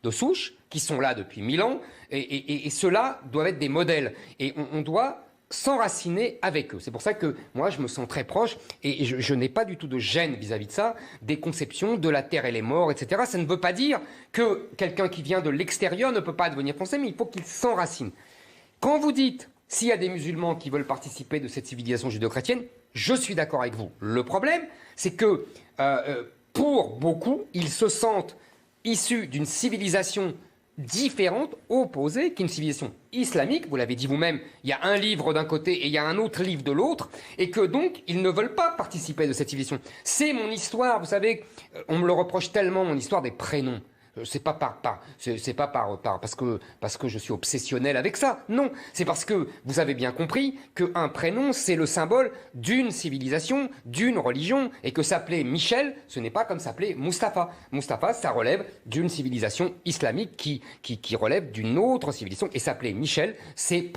de souche, qui sont là depuis 1000 ans, et ceux-là doivent être des modèles. Et on doit s'enraciner avec eux. C'est pour ça que moi, je me sens très proche et je n'ai pas du tout de gêne vis-à-vis de ça, des conceptions de la terre et les morts, etc. Ça ne veut pas dire que quelqu'un qui vient de l'extérieur ne peut pas devenir français, mais il faut qu'il s'enracine. Quand vous dites, s'il y a des musulmans qui veulent participer de cette civilisation judéo-chrétienne, je suis d'accord avec vous. Le problème, c'est que pour beaucoup, ils se sentent issus d'une civilisation différente, opposée, qu'une civilisation islamique. Vous l'avez dit vous-même, il y a un livre d'un côté et il y a un autre livre de l'autre, et que donc, ils ne veulent pas participer de cette civilisation. C'est mon histoire, vous savez, on me le reproche tellement, mon histoire des prénoms. C'est pas parce que je suis obsessionnel avec ça. Non, c'est parce que vous avez bien compris qu'un prénom, c'est le symbole d'une civilisation, d'une religion, et que s'appeler Michel, ce n'est pas comme s'appeler Mustapha. Mustapha, ça relève d'une civilisation islamique qui relève d'une autre civilisation. Et s'appeler Michel, c'est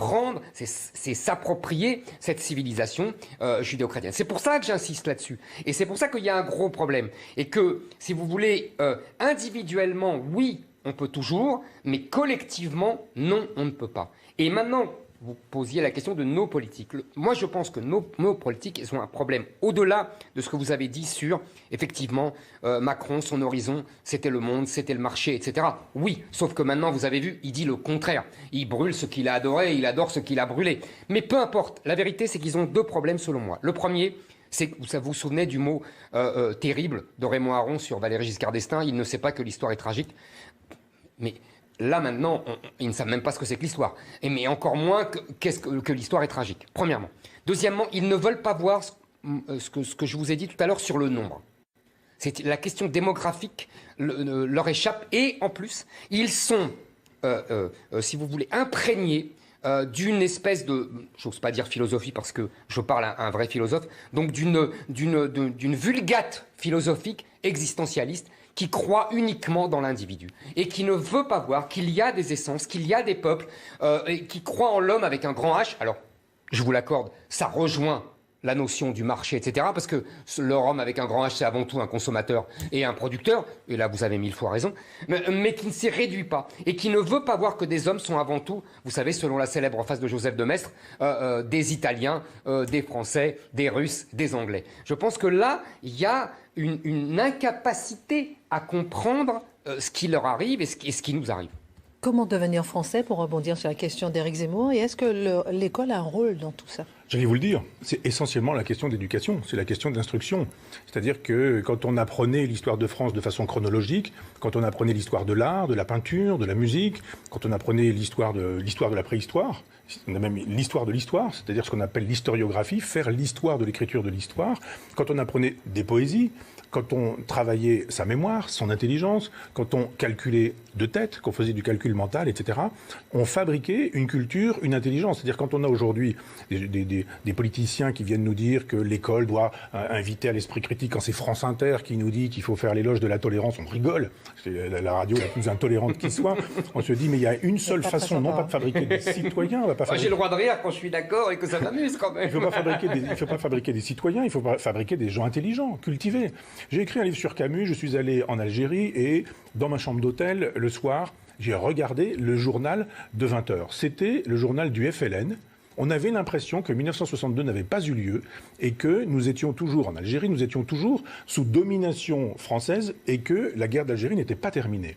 s'approprier cette civilisation judéo-chrétienne. C'est pour ça que j'insiste là-dessus. Et c'est pour ça qu'il y a un gros problème. Et que, si vous voulez, individuellement, oui, on peut toujours, mais collectivement, non, on ne peut pas. Et maintenant, vous posiez la question de nos politiques. Moi, je pense que nos politiques, elles ont un problème au-delà de ce que vous avez dit sur, effectivement, Macron, son horizon, c'était le monde, c'était le marché, etc. Oui, sauf que maintenant, vous avez vu, il dit le contraire. Il brûle ce qu'il a adoré, il adore ce qu'il a brûlé. Mais peu importe, la vérité, c'est qu'ils ont deux problèmes, selon moi. Le premier, c'est que vous vous souvenez du mot terrible de Raymond Aron sur Valéry Giscard d'Estaing, il ne sait pas que l'histoire est tragique. Mais là, maintenant, ils ne savent même pas ce que c'est que l'histoire. Mais encore moins que l'histoire est tragique, premièrement. Deuxièmement, ils ne veulent pas voir ce que je vous ai dit tout à l'heure sur le nombre. La question démographique leur échappe. Et en plus, ils sont, si vous voulez, imprégnés d'une espèce de, j'ose pas dire philosophie parce que je parle à un vrai philosophe, donc d'une vulgate philosophique existentialiste qui croit uniquement dans l'individu et qui ne veut pas voir qu'il y a des essences, qu'il y a des peuples, et qui croient en l'homme avec un grand H. Alors, je vous l'accorde, ça rejoint la notion du marché, etc. Parce que l'homme avec un grand H, c'est avant tout un consommateur et un producteur, et là vous avez 1000 fois raison, mais qui ne s'y réduit pas, et qui ne veut pas voir que des hommes sont avant tout, vous savez, selon la célèbre phrase de Joseph de Maistre, des Italiens, des Français, des Russes, des Anglais. Je pense que là, il y a une incapacité à comprendre ce qui leur arrive et ce qui nous arrive. Comment devenir français, pour rebondir sur la question d'Éric Zemmour, et est-ce que l'école a un rôle dans tout ça ? J'allais vous le dire, c'est essentiellement la question d'éducation, c'est la question de l'instruction. C'est-à-dire que quand on apprenait l'histoire de France de façon chronologique, quand on apprenait l'histoire de l'art, de la peinture, de la musique, quand on apprenait l'histoire de la préhistoire, on a même l'histoire de l'histoire, c'est-à-dire ce qu'on appelle l'historiographie, faire l'histoire de l'écriture de l'histoire, quand on apprenait des poésies, quand on travaillait sa mémoire, son intelligence, quand on calculait de tête, qu'on faisait du calcul mental, etc., on fabriquait une culture, une intelligence. C'est-à-dire quand on a aujourd'hui des politiciens qui viennent nous dire que l'école doit inviter à l'esprit critique, quand c'est France Inter qui nous dit qu'il faut faire l'éloge de la tolérance, on rigole. C'est la radio la plus intolérante qui soit. On se dit, mais il y a une seule façon, non pas de fabriquer des citoyens. J'ai le droit de rire quand je suis d'accord et que ça m'amuse quand même. Il ne faut pas fabriquer des citoyens, il faut fabriquer des gens intelligents, cultivés. J'ai écrit un livre sur Camus, je suis allé en Algérie et dans ma chambre d'hôtel, le soir, j'ai regardé le journal de 20h. C'était le journal du FLN. On avait l'impression que 1962 n'avait pas eu lieu et que nous étions toujours, en Algérie, nous étions toujours sous domination française et que la guerre d'Algérie n'était pas terminée.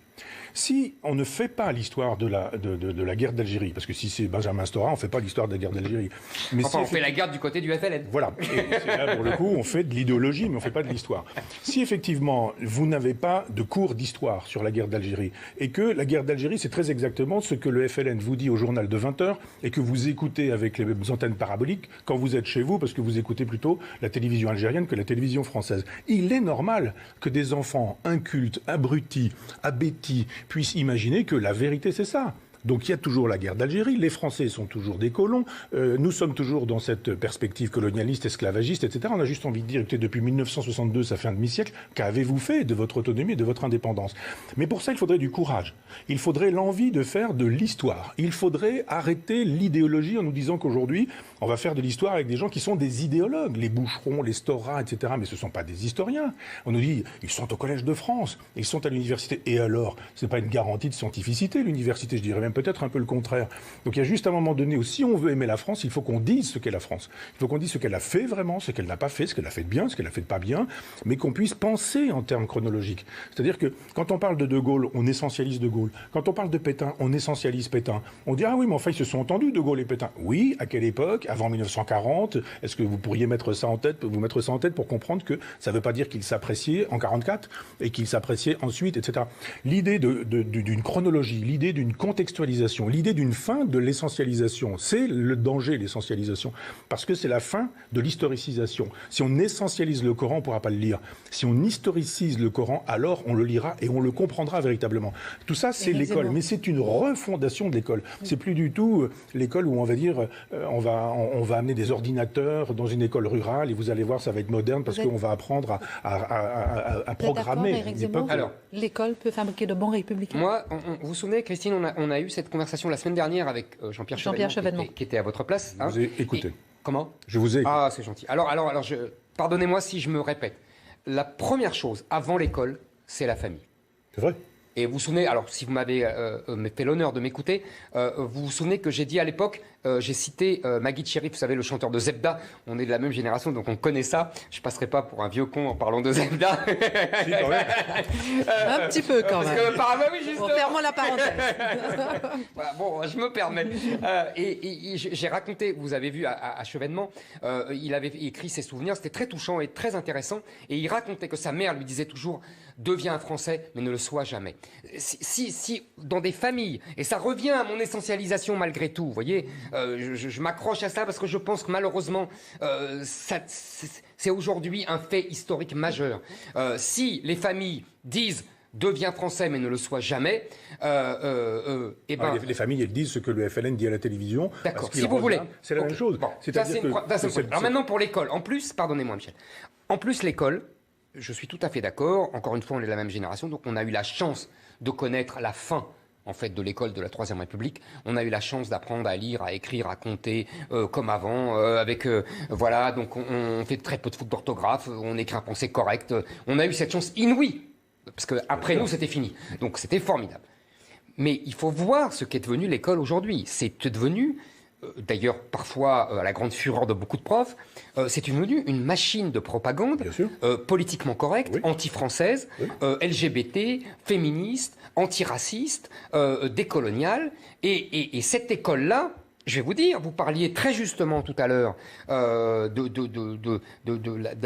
Si on ne fait pas l'histoire de la guerre d'Algérie, parce que si c'est Benjamin Stora, on ne fait pas l'histoire de la guerre d'Algérie. Mais enfin, on fait la guerre du côté du FLN. Voilà. Et là, pour le coup, on fait de l'idéologie, mais on ne fait pas de l'histoire. Si effectivement, vous n'avez pas de cours d'histoire sur la guerre d'Algérie, et que la guerre d'Algérie, c'est très exactement ce que le FLN vous dit au journal de 20h, et que vous écoutez avec les antennes paraboliques quand vous êtes chez vous, parce que vous écoutez plutôt la télévision algérienne que la télévision française. Il est normal que des enfants incultes, abrutis, abétis, puissent imaginer que la vérité, c'est ça. Donc il y a toujours la guerre d'Algérie, les Français sont toujours des colons, nous sommes toujours dans cette perspective colonialiste, esclavagiste, etc. On a juste envie de dire, écoutez, depuis 1962, ça fait un demi-siècle, qu'avez-vous fait de votre autonomie et de votre indépendance ? Mais pour ça, il faudrait du courage. Il faudrait l'envie de faire de l'histoire. Il faudrait arrêter l'idéologie en nous disant qu'aujourd'hui, on va faire de l'histoire avec des gens qui sont des idéologues, les Boucherons, les Stora, etc. Mais ce ne sont pas des historiens. On nous dit, ils sont au Collège de France, ils sont à l'université. Et alors, ce n'est pas une garantie de scientificité, l'université, je dirais même même peut-être un peu le contraire. Donc il y a juste un moment donné où si on veut aimer la France, il faut qu'on dise ce qu'est la France. Il faut qu'on dise ce qu'elle a fait vraiment, ce qu'elle n'a pas fait, ce qu'elle a fait de bien, ce qu'elle a fait de pas bien, mais qu'on puisse penser en termes chronologiques. C'est-à-dire que quand on parle de Gaulle, on essentialise De Gaulle. Quand on parle de Pétain, on essentialise Pétain. On dit, ah oui, mais enfin, ils se sont entendus, De Gaulle et Pétain. Oui, à quelle époque? Avant 1940? Est-ce que vous pourriez mettre ça en tête pour comprendre que ça ne veut pas dire qu'ils s'appréciaient en 1944 et qu'ils s'appréciaient ensuite, etc. L'idée d'une chronologie, l'idée d'une contextualisation, l'idée d'une fin de l'essentialisation, c'est le danger, l'essentialisation. Parce que c'est la fin de l'historicisation. Si on essentialise le Coran, on ne pourra pas le lire. Si on historicise le Coran, alors on le lira et on le comprendra véritablement. Tout ça, c'est l'école. Mais c'est une refondation de l'école. C'est plus du tout l'école où on va dire on va amener des ordinateurs dans une école rurale et vous allez voir, ça va être moderne parce qu'on va apprendre à programmer. Alors, l'école peut fabriquer de bons républicains. Moi, vous vous souvenez, Christine, on a eu cette conversation la semaine dernière avec Jean-Pierre Chevènement qui était à votre place. Je vous ai écouté. Comment? Je vous ai écouté. Ah, c'est gentil. Alors pardonnez-moi si je me répète. La première chose, avant l'école, c'est la famille. C'est vrai. Et vous vous souvenez, alors si vous m'avez fait l'honneur de m'écouter, vous vous souvenez que j'ai dit à l'époque, j'ai cité Magid Cherif, vous savez, le chanteur de Zebda. On est de la même génération, donc on connaît ça. Je passerai pas pour un vieux con en parlant de Zebda. Si, quand même. Un petit peu quand même. Oui, justement. Fermons la parenthèse. Voilà, bon, je me permets. Et j'ai raconté, vous avez vu à Chevènement, il avait écrit ses souvenirs, c'était très touchant et très intéressant. Et il racontait que sa mère lui disait toujours « Deviens un Français, mais ne le sois jamais ». Si dans des familles, et ça revient à mon essentialisation malgré tout, vous voyez, je m'accroche à ça parce que je pense que malheureusement, c'est aujourd'hui un fait historique majeur. Si les familles disent deviens français mais ne le sois jamais. Les familles, elles disent ce que le FLN dit à la télévision. D'accord, si vous voulez. C'est la même chose. Bon, alors maintenant pour l'école. En plus, pardonnez-moi Michel, en plus l'école, je suis tout à fait d'accord. Encore une fois, on est de la même génération, donc on a eu la chance de connaître la fin en fait de l'école de la Troisième République. On a eu la chance d'apprendre à lire, à écrire, à compter comme avant, voilà. Donc on fait très peu de fautes d'orthographe, on écrit un pensée correct. On a eu cette chance inouïe parce que après nous c'était fini. Donc c'était formidable. Mais il faut voir ce qu'est devenu l'école aujourd'hui. C'est devenu d'ailleurs parfois à la grande fureur de beaucoup de profs, c'est devenu une machine de propagande politiquement correcte, anti-française, LGBT, féministe, antiraciste, décoloniale. Et cette école-là, je vais vous dire, vous parliez très justement tout à l'heure de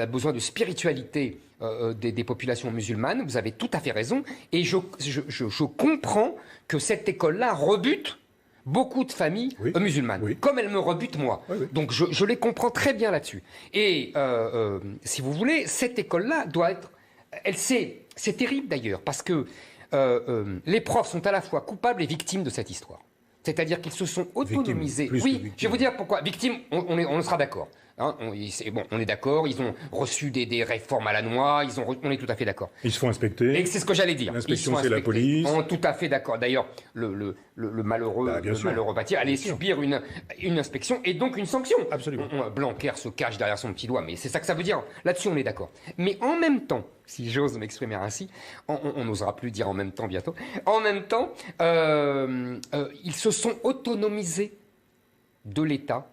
besoin de spiritualité des populations musulmanes. Vous avez tout à fait raison. Et je comprends que cette école-là rebute beaucoup de familles musulmanes, comme elle me rebute moi. Donc je les comprends très bien là-dessus. Et si vous voulez, cette école-là doit être... C'est terrible d'ailleurs, parce que les profs sont à la fois coupables et victimes de cette histoire. C'est-à-dire qu'ils se sont autonomisés. Oui, je vais vous dire pourquoi. Victimes, on sera d'accord. Hein, on est d'accord, ils ont reçu des réformes à la noix, on est tout à fait d'accord. Ils se font inspecter. Et c'est ce que j'allais dire. L'inspection, c'est la police. On est tout à fait d'accord. D'ailleurs, le malheureux bâti allait subir une inspection et donc une sanction. Absolument. Blanquer se cache derrière son petit doigt, mais c'est ça que ça veut dire. Là-dessus, on est d'accord. Mais en même temps, si j'ose m'exprimer ainsi, on n'osera plus dire en même temps bientôt. En même temps, ils se sont autonomisés de l'État.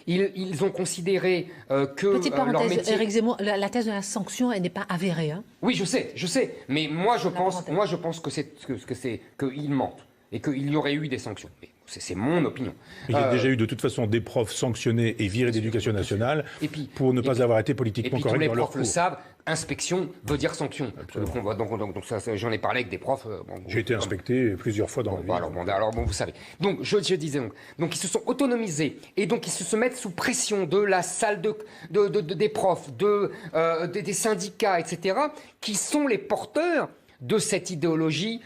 Ils ont considéré que Petite parenthèse, leur métier... Éric Zemmour, la thèse de la sanction, elle n'est pas avérée. Hein. Oui, je sais. Mais moi, je pense qu'ils mentent et qu'il y aurait eu des sanctions. Mais c'est mon opinion. Il y a déjà eu de toute façon des profs sanctionnés et virés d'éducation nationale pour ne pas avoir été politiquement corrects dans leur cours. Tous les profs le savent, inspection veut dire sanction. Donc ça, j'en ai parlé avec des profs. J'ai été inspecté plusieurs fois dans la vie. Alors vous savez. Donc je disais donc ils se sont autonomisés et donc ils se mettent sous pression de la salle des profs, des syndicats, etc., qui sont les porteurs de cette idéologie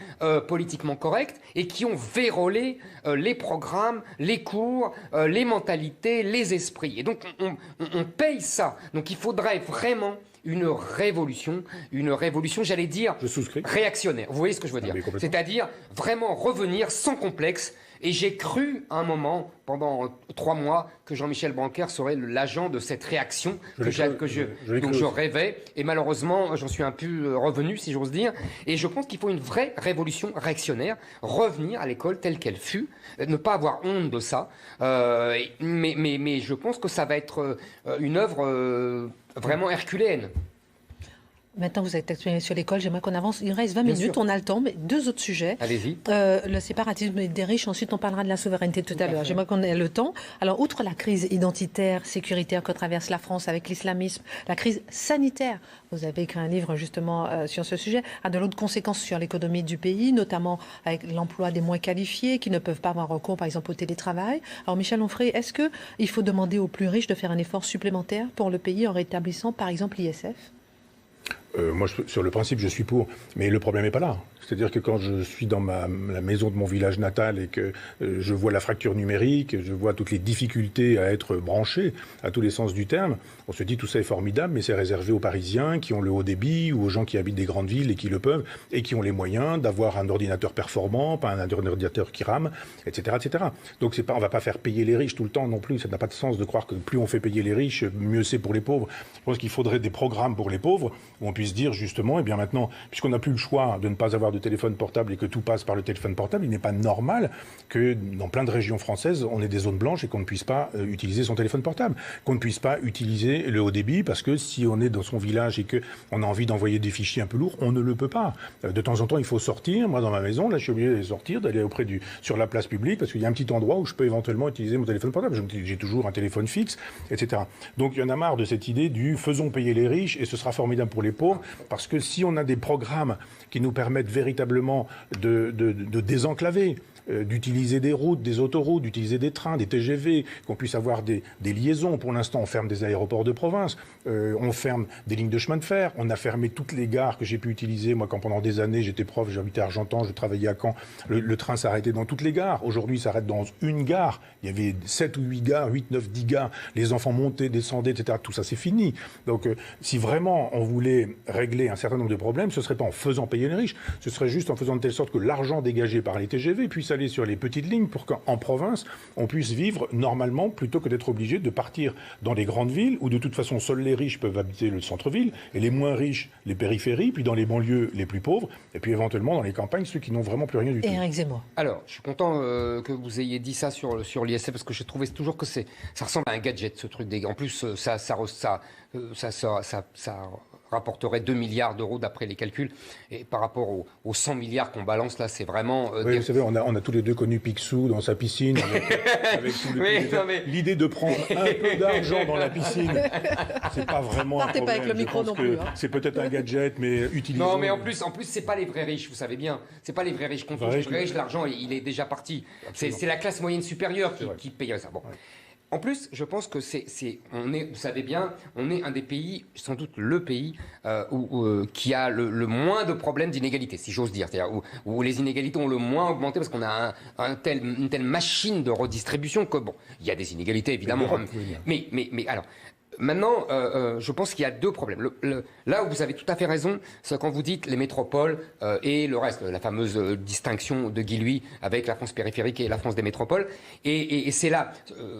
politiquement correcte et qui ont vérolé les programmes, les cours, les mentalités, les esprits. Et donc on paye ça. Donc il faudrait vraiment une révolution, j'allais dire, je souscris, réactionnaire. Vous voyez ce que je veux dire? C'est-à-dire vraiment revenir sans complexe Et j'ai cru à un moment, pendant 3 mois, que Jean-Michel Blanquer serait l'agent de cette réaction dont je rêvais. Et malheureusement, j'en suis un peu revenu, si j'ose dire. Et je pense qu'il faut une vraie révolution réactionnaire, revenir à l'école telle qu'elle fut, ne pas avoir honte de ça. Mais je pense que ça va être une œuvre vraiment herculéenne. Maintenant, vous êtes actuellement sur l'école. J'aimerais qu'on avance. Il reste 20 minutes. On a le temps, mais 2 autres sujets. Allez-y. Le séparatisme des riches. Ensuite, on parlera de la souveraineté tout à l'heure. J'aimerais qu'on ait le temps. Alors, outre la crise identitaire, sécuritaire que traverse la France avec l'islamisme, la crise sanitaire. Vous avez écrit un livre justement sur ce sujet. A de l'autre conséquences sur l'économie du pays, notamment avec l'emploi des moins qualifiés qui ne peuvent pas avoir recours, par exemple, au télétravail. Alors, Michel Onfray, est-ce qu'il faut demander aux plus riches de faire un effort supplémentaire pour le pays en rétablissant, par exemple, l'ISF ? Moi, sur le principe, je suis pour. Mais le problème n'est pas là. C'est-à-dire que quand je suis dans la maison de mon village natal et que je vois la fracture numérique, je vois toutes les difficultés à être branché à tous les sens du terme, on se dit tout ça est formidable, mais c'est réservé aux Parisiens qui ont le haut débit ou aux gens qui habitent des grandes villes et qui le peuvent et qui ont les moyens d'avoir un ordinateur performant, pas un ordinateur qui rame, etc., etc. Donc on ne va pas faire payer les riches tout le temps non plus. Ça n'a pas de sens de croire que plus on fait payer les riches, mieux c'est pour les pauvres. Je pense qu'il faudrait des programmes pour les pauvres où on puisse dire justement, eh bien maintenant, puisqu'on n'a plus le choix de ne pas avoir de téléphone portable et que tout passe par le téléphone portable, il n'est pas normal que dans plein de régions françaises, on ait des zones blanches et qu'on ne puisse pas utiliser son téléphone portable, qu'on ne puisse pas utiliser le haut débit parce que si on est dans son village et qu'on a envie d'envoyer des fichiers un peu lourds, on ne le peut pas. De temps en temps, il faut sortir. Moi, dans ma maison, là, je suis obligé de sortir, d'aller sur la place publique parce qu'il y a un petit endroit où je peux éventuellement utiliser mon téléphone portable. J'ai toujours un téléphone fixe, etc. Donc, il y en a marre de cette idée du faisons payer les riches et ce sera formidable pour les pauvres parce que si on a des programmes qui nous permettent véritablement de désenclaver, d'utiliser des routes, des autoroutes, d'utiliser des trains, des TGV, qu'on puisse avoir des liaisons. Pour l'instant, on ferme des aéroports de province, on ferme des lignes de chemin de fer, on a fermé toutes les gares que j'ai pu utiliser. Moi, quand pendant des années, j'étais prof, j'habitais à Argentan, je travaillais à Caen, le train s'arrêtait dans toutes les gares. Aujourd'hui, il s'arrête dans une gare. Il y avait 7 ou 8 gares, 8, 9, 10 gares. Les enfants montaient, descendaient, etc. Tout ça, c'est fini. Donc, si vraiment on voulait régler un certain nombre de problèmes, ce ne serait pas en faisant payer les riches, ce serait juste en faisant de telle sorte que l'argent dégagé par les TGV puisse aller sur les petites lignes pour qu'en province, on puisse vivre normalement plutôt que d'être obligé de partir dans les grandes villes où de toute façon seuls les riches peuvent habiter le centre-ville et les moins riches les périphéries, puis dans les banlieues les plus pauvres et puis éventuellement dans les campagnes ceux qui n'ont vraiment plus rien du tout. Éric Zemmour. Alors, je suis content que vous ayez dit ça sur l'ISF parce que je trouvais toujours que ça ressemble à un gadget ce truc. En plus, ça rapporterait 2 milliards d'euros d'après les calculs. Et par rapport aux 100 milliards qu'on balance là, c'est vraiment... oui, vous savez, on a tous les deux connu Picsou dans sa piscine. Avec l'idée de prendre un peu d'argent dans la piscine, c'est pas vraiment Partez un problème. Pas avec le micro non plus. Hein. C'est peut-être un gadget, mais utilisé. Non, mais en plus, c'est pas les vrais riches, vous savez bien. C'est pas les vrais riches qu'on touche. Les vrais riches, l'argent, il est déjà parti. C'est la classe moyenne supérieure qui paye ça. Bon. Ouais. En plus, je pense que vous savez bien, on est un des pays, sans doute le pays, qui a le moins de problèmes d'inégalité, si j'ose dire. C'est-à-dire où les inégalités ont le moins augmenté parce qu'on a une telle machine de redistribution que, bon, il y a des inégalités, évidemment. Mais alors... Maintenant, je pense qu'il y a 2 problèmes. Là où vous avez tout à fait raison, c'est quand vous dites les métropoles et le reste, la fameuse distinction de Guillouis avec la France périphérique et la France des métropoles. Et c'est là,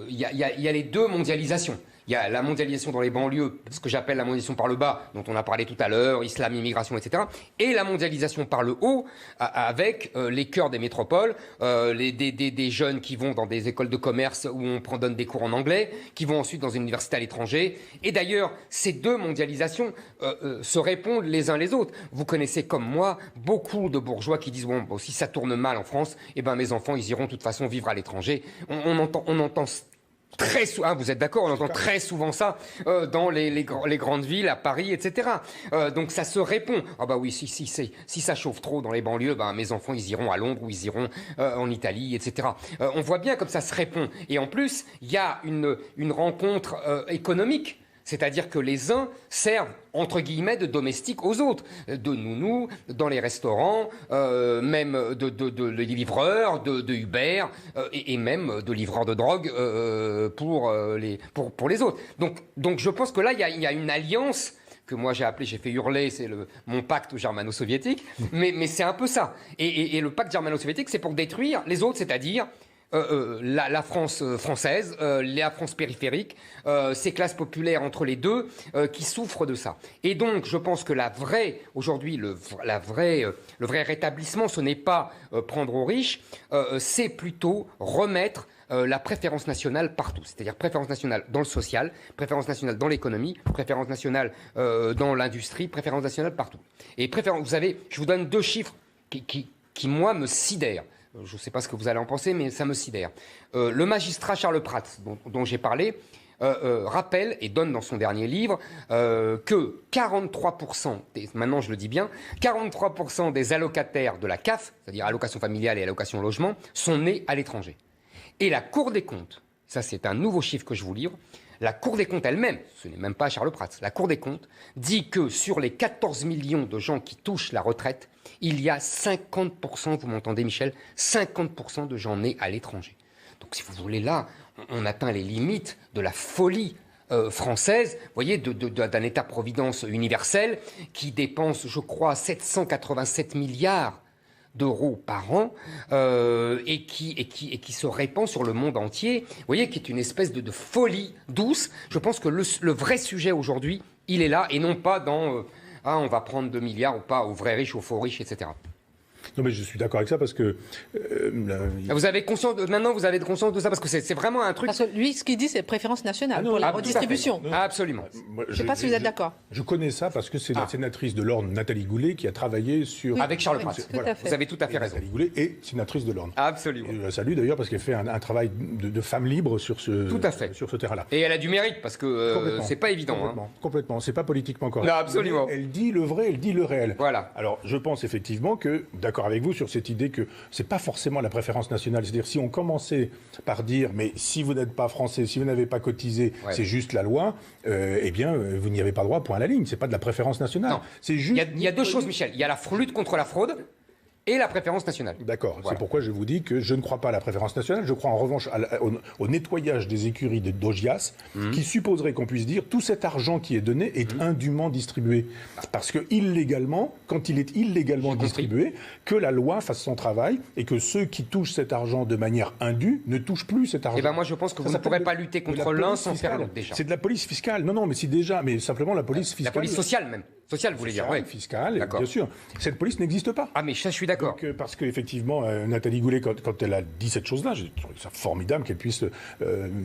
il y a les 2 mondialisations. Il y a la mondialisation dans les banlieues, ce que j'appelle la mondialisation par le bas, dont on a parlé tout à l'heure, islam, immigration, etc. Et la mondialisation par le haut, avec les cœurs des métropoles, des jeunes qui vont dans des écoles de commerce où on donne des cours en anglais, qui vont ensuite dans une université à l'étranger. Et d'ailleurs, ces 2 mondialisations se répondent les uns les autres. Vous connaissez comme moi beaucoup de bourgeois qui disent bon, si ça tourne mal en France, eh ben mes enfants ils iront de toute façon vivre à l'étranger. On entend très souvent, vous êtes d'accord, on entend très souvent ça dans les grandes villes, à Paris, etc. Donc ça se répond. Ah bah oui, si ça chauffe trop dans les banlieues, ben mes enfants ils iront à Londres ou ils iront en Italie, etc. On voit bien comme ça se répond. Et en plus, il y a une rencontre économique. C'est-à-dire que les uns servent, entre guillemets, de domestiques aux autres, de nounous dans les restaurants, même de livreurs, de Uber, et même de livreurs de drogue pour les autres. Donc je pense que là, il y a une alliance que moi j'ai fait hurler, c'est mon pacte germano-soviétique, mais c'est un peu ça. Et le pacte germano-soviétique, c'est pour détruire les autres, c'est-à-dire la France française, la France périphérique, ces classes populaires entre les deux qui souffrent de ça. Et donc, je pense que aujourd'hui, le vrai rétablissement, ce n'est pas prendre aux riches, c'est plutôt remettre la préférence nationale partout. C'est-à-dire préférence nationale dans le social, préférence nationale dans l'économie, préférence nationale dans l'industrie, préférence nationale partout. Et vous savez, je vous donne 2 chiffres qui moi, me sidèrent. Je ne sais pas ce que vous allez en penser, mais ça me sidère. Le magistrat Charles Prats, dont j'ai parlé, rappelle et donne dans son dernier livre que 43%, maintenant je le dis bien, 43% des allocataires de la CAF, c'est-à-dire allocation familiale et allocation logement, sont nés à l'étranger. Et la Cour des comptes, ça c'est un nouveau chiffre que je vous livre, la Cour des comptes elle-même, ce n'est même pas Charles Prats, la Cour des comptes dit que sur les 14 millions de gens qui touchent la retraite, il y a 50%, vous m'entendez Michel, 50% de gens nés à l'étranger. Donc si vous voulez là, on atteint les limites de la folie française, vous voyez, d'un État-providence universel qui dépense, je crois, 787 milliards d'euros par an et qui se répand sur le monde entier, vous voyez, qui est une espèce de folie douce. Je pense que le vrai sujet aujourd'hui, il est là et non pas dans on va prendre 2 milliards ou pas aux vrais riches, aux faux riches, etc. Non, mais je suis d'accord avec ça parce que... Vous avez conscience maintenant, vous avez conscience de ça parce que c'est vraiment un truc... Parce que lui, ce qu'il dit, c'est préférence nationale pour la redistribution. Absolument. Je ne sais pas si vous êtes d'accord. Je connais ça parce que c'est la sénatrice de l'Orne, Nathalie Goulet, qui a travaillé sur... Avec Charles Prats. Voilà. Vous avez tout à fait raison. Nathalie Goulet est sénatrice de l'Orne. Absolument. Et je la salue d'ailleurs parce qu'elle fait un travail de femme libre sur ce terrain-là. Et elle a du mérite parce que c'est pas évident. Complètement. C'est pas politiquement correct. Non, absolument. Elle dit le vrai, elle dit le réel. Voilà. Alors, je pense effectivement que, d'accord avec vous sur cette idée que c'est pas forcément la préférence nationale. C'est-à-dire, si on commençait par dire, mais si vous n'êtes pas français, si vous n'avez pas cotisé, c'est juste la loi, eh bien, vous n'y avez pas droit, point à la ligne. C'est pas de la préférence nationale. Non. C'est juste. Il y a 2 choses, Michel. Il y a la lutte contre la fraude et la préférence nationale. D'accord. Voilà. C'est pourquoi je vous dis que je ne crois pas à la préférence nationale. Je crois en revanche au nettoyage des écuries d'Augias, qui supposerait qu'on puisse dire tout cet argent qui est donné est indûment distribué. Parce que illégalement, quand il est illégalement distribué, que la loi fasse son travail et que ceux qui touchent cet argent de manière indue ne touchent plus cet argent. Eh ben moi je pense que vous ne pourrez pas lutter contre l'un sans faire l'autre déjà. C'est de la police fiscale. Non, mais si déjà, mais simplement la police fiscale. La police sociale même. Sociale, vous voulez dire, oui. Fiscale, bien sûr. Cette police n'existe pas. Ah, mais ça, je suis d'accord. Parce qu'effectivement, Nathalie Goulet, quand elle a dit cette chose-là, j'ai trouvé ça formidable qu'elle puisse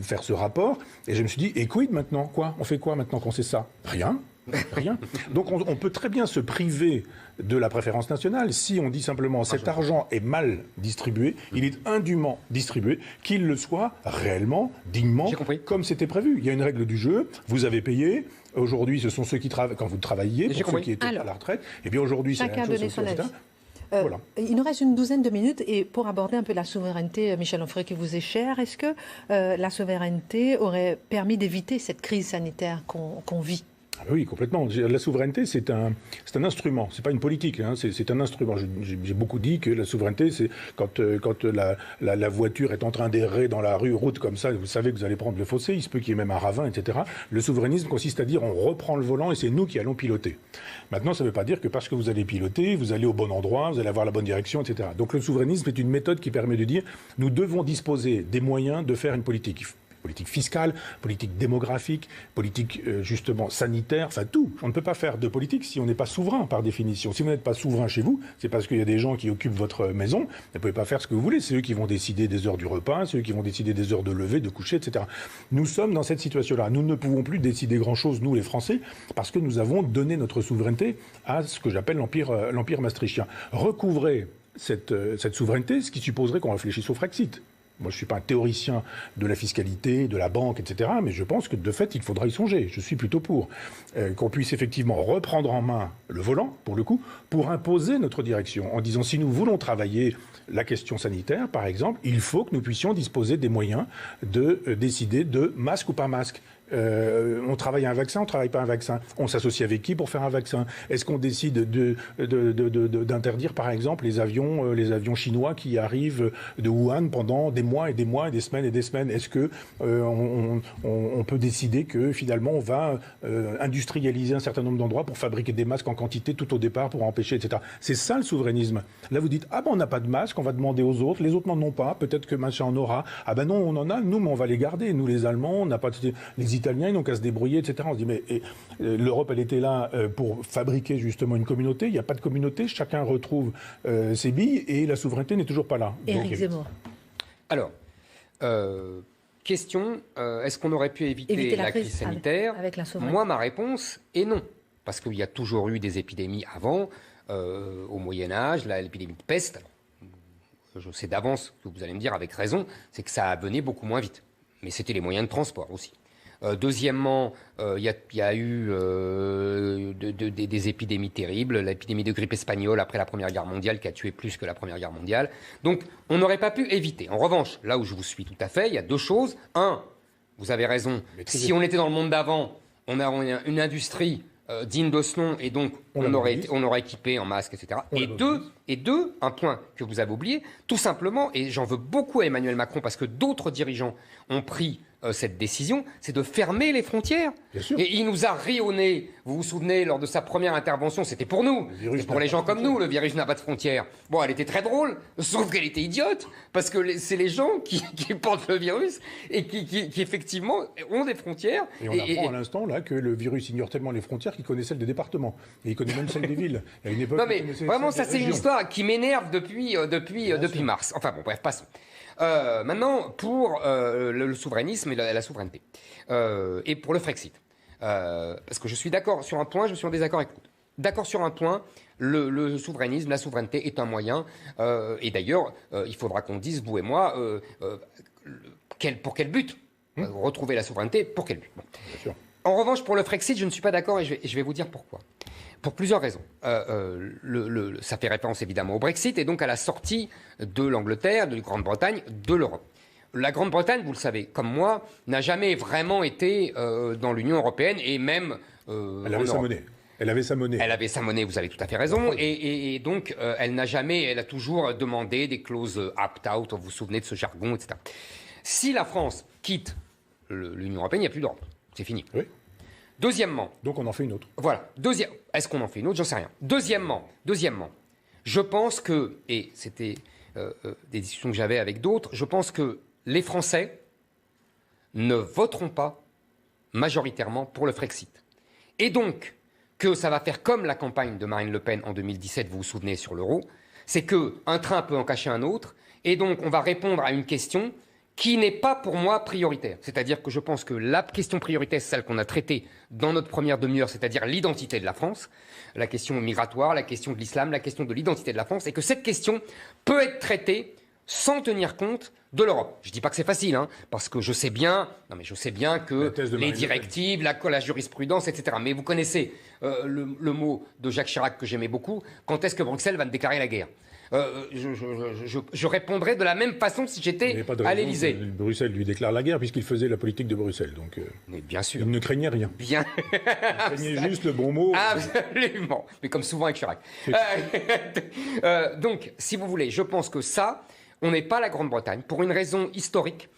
faire ce rapport. Et je me suis dit, et quid maintenant ? Quoi ? On fait quoi maintenant qu'on sait ça ? Rien. Rien. Donc on peut très bien se priver de la préférence nationale si on dit simplement cet argent est mal distribué, il est indûment distribué, qu'il le soit réellement, dignement, comme c'était prévu. Il y a une règle du jeu, vous avez payé, aujourd'hui ce sont ceux qui travaillent, quand vous travailliez, pour ceux qui étaient à la retraite, et bien aujourd'hui c'est la même chose. Voilà. Il nous reste une douzaine de minutes et pour aborder un peu la souveraineté, Michel Onfray, qui vous est cher, est-ce que la souveraineté aurait permis d'éviter cette crise sanitaire qu'on vit ? Oui, complètement. La souveraineté, c'est un instrument. C'est pas une politique. Hein. C'est un instrument. J'ai beaucoup dit que la souveraineté, c'est quand la voiture est en train d'errer dans la route comme ça, vous savez que vous allez prendre le fossé, il se peut qu'il y ait même un ravin, etc. Le souverainisme consiste à dire on reprend le volant et c'est nous qui allons piloter. Maintenant, ça ne veut pas dire que parce que vous allez piloter, vous allez au bon endroit, vous allez avoir la bonne direction, etc. Donc le souverainisme est une méthode qui permet de dire nous devons disposer des moyens de faire une politique. Politique fiscale, politique démographique, politique justement sanitaire, enfin tout. On ne peut pas faire de politique si on n'est pas souverain par définition. Si vous n'êtes pas souverain chez vous, c'est parce qu'il y a des gens qui occupent votre maison, vous ne pouvez pas faire ce que vous voulez. C'est eux qui vont décider des heures du repas, c'est eux qui vont décider des heures de lever, de coucher, etc. Nous sommes dans cette situation-là. Nous ne pouvons plus décider grand-chose, nous les Français, parce que nous avons donné notre souveraineté à ce que j'appelle l'Empire maastrichtien. Recouvrer cette souveraineté, ce qui supposerait qu'on réfléchisse au Frexit. Moi, je ne suis pas un théoricien de la fiscalité, de la banque, etc. Mais je pense que, de fait, il faudra y songer. Je suis plutôt pour qu'on puisse effectivement reprendre en main le volant, pour le coup, pour imposer notre direction. En disant, si nous voulons travailler la question sanitaire, par exemple, il faut que nous puissions disposer des moyens de décider de masque ou pas masque. On travaille à un vaccin, on ne travaille pas à un vaccin. On s'associe avec qui pour faire un vaccin? Est-ce qu'on décide d'interdire, par exemple, les avions chinois qui arrivent de Wuhan pendant des mois et des mois et des semaines et des semaines? Est-ce que on peut décider que finalement on va industrialiser un certain nombre d'endroits pour fabriquer des masques en quantité tout au départ pour empêcher, etc. C'est ça le souverainisme. Là vous dites ah ben on n'a pas de masque, on va demander aux autres, les autres n'en ont pas, peut-être que machin en aura. Ah ben non on en a, nous mais on va les garder. Nous les Allemands, on n'a pas les Italiens, ils n'ont qu'à se débrouiller, etc. On se dit, mais l'Europe, elle était là pour fabriquer justement une communauté. Il n'y a pas de communauté, chacun retrouve ses billes et la souveraineté n'est toujours pas là. Éric Zemmour. Alors, question, est-ce qu'on aurait pu éviter la crise sanitaire? avec la souveraineté? Moi, ma réponse est non. Parce qu'il y a toujours eu des épidémies avant, au Moyen-Âge, l'épidémie de peste. Je sais d'avance que vous allez me dire avec raison, c'est que ça venait beaucoup moins vite. Mais c'était les moyens de transport aussi. Deuxièmement, il y a eu des épidémies terribles, l'épidémie de grippe espagnole après la Première Guerre mondiale qui a tué plus que la Première Guerre mondiale. Donc, on n'aurait pas pu éviter. En revanche, là où je vous suis tout à fait, il y a deux choses. Un, vous avez raison, si on était dans le monde d'avant, on a une industrie digne de ce nom, et donc on aurait équipé en masque, etc. Et deux, un point que vous avez oublié, tout simplement, et j'en veux beaucoup à Emmanuel Macron, parce que d'autres dirigeants ont pris cette décision, c'est de fermer les frontières. Et il nous a ri au nez. Vous vous souvenez, lors de sa première intervention, c'était pour nous, c'était pour les gens comme nous, le virus n'a pas de frontières. Bon, elle était très drôle, sauf qu'elle était idiote, parce que c'est les gens qui portent le virus et qui effectivement ont des frontières. Et on apprend à l'instant là que le virus ignore tellement les frontières qu'il connaît celles des départements. Et il connaît même celles des villes. À une époque, non mais vraiment, ça c'est une histoire qui m'énerve depuis mars. Enfin bon, bref, passons. Maintenant, pour le souverainisme et la souveraineté, et pour le Frexit, parce que je suis d'accord sur un point, je suis en désaccord avec vous. D'accord sur un point, le souverainisme, la souveraineté est un moyen, et d'ailleurs, il faudra qu'on dise, vous et moi, pour quel but retrouver la souveraineté, pour quel but. Bon. Bien sûr. En revanche, pour le Frexit, je ne suis pas d'accord et je vais vous dire pourquoi. Pour plusieurs raisons. Ça fait référence évidemment au Brexit et donc à la sortie de l'Angleterre, de Grande-Bretagne, de l'Europe. La Grande-Bretagne, vous le savez, comme moi, n'a jamais vraiment été dans l'Union européenne et même elle avait sa monnaie. Elle avait sa monnaie. Elle avait sa monnaie, vous avez tout à fait raison. Et donc, elle a toujours demandé des clauses opt-out, vous vous souvenez de ce jargon, etc. Si la France quitte l'Union européenne, il n'y a plus d'Europe. C'est fini. Oui. Deuxièmement. Donc on en fait une autre. Voilà. Est-ce qu'on en fait une autre? J'en sais rien. Deuxièmement, je pense que, et c'était des discussions que j'avais avec d'autres, je pense que les Français ne voteront pas majoritairement pour le Frexit. Et donc, que ça va faire comme la campagne de Marine Le Pen en 2017, vous vous souvenez, sur l'euro, c'est qu'un train peut en cacher un autre, et donc on va répondre à une question qui n'est pas pour moi prioritaire. C'est-à-dire que je pense que la question prioritaire, c'est celle qu'on a traitée dans notre première demi-heure, c'est-à-dire l'identité de la France, la question migratoire, la question de l'islam, la question de l'identité de la France, et que cette question peut être traitée sans tenir compte de l'Europe. Je ne dis pas que c'est facile, parce que je sais bien que les directives, la jurisprudence, etc. Mais vous connaissez le mot de Jacques Chirac que j'aimais beaucoup, quand est-ce que Bruxelles va me déclarer la guerre? Je répondrais de la même façon si j'étais à l'Élysée. Bruxelles lui déclare la guerre puisqu'il faisait la politique de Bruxelles. Donc, mais bien sûr. Il ne craignait rien. Bien. Il craignait juste le bon mot. Absolument. Mais comme souvent avec Chirac. Donc, si vous voulez, je pense que ça, on n'est pas la Grande-Bretagne pour une raison historique.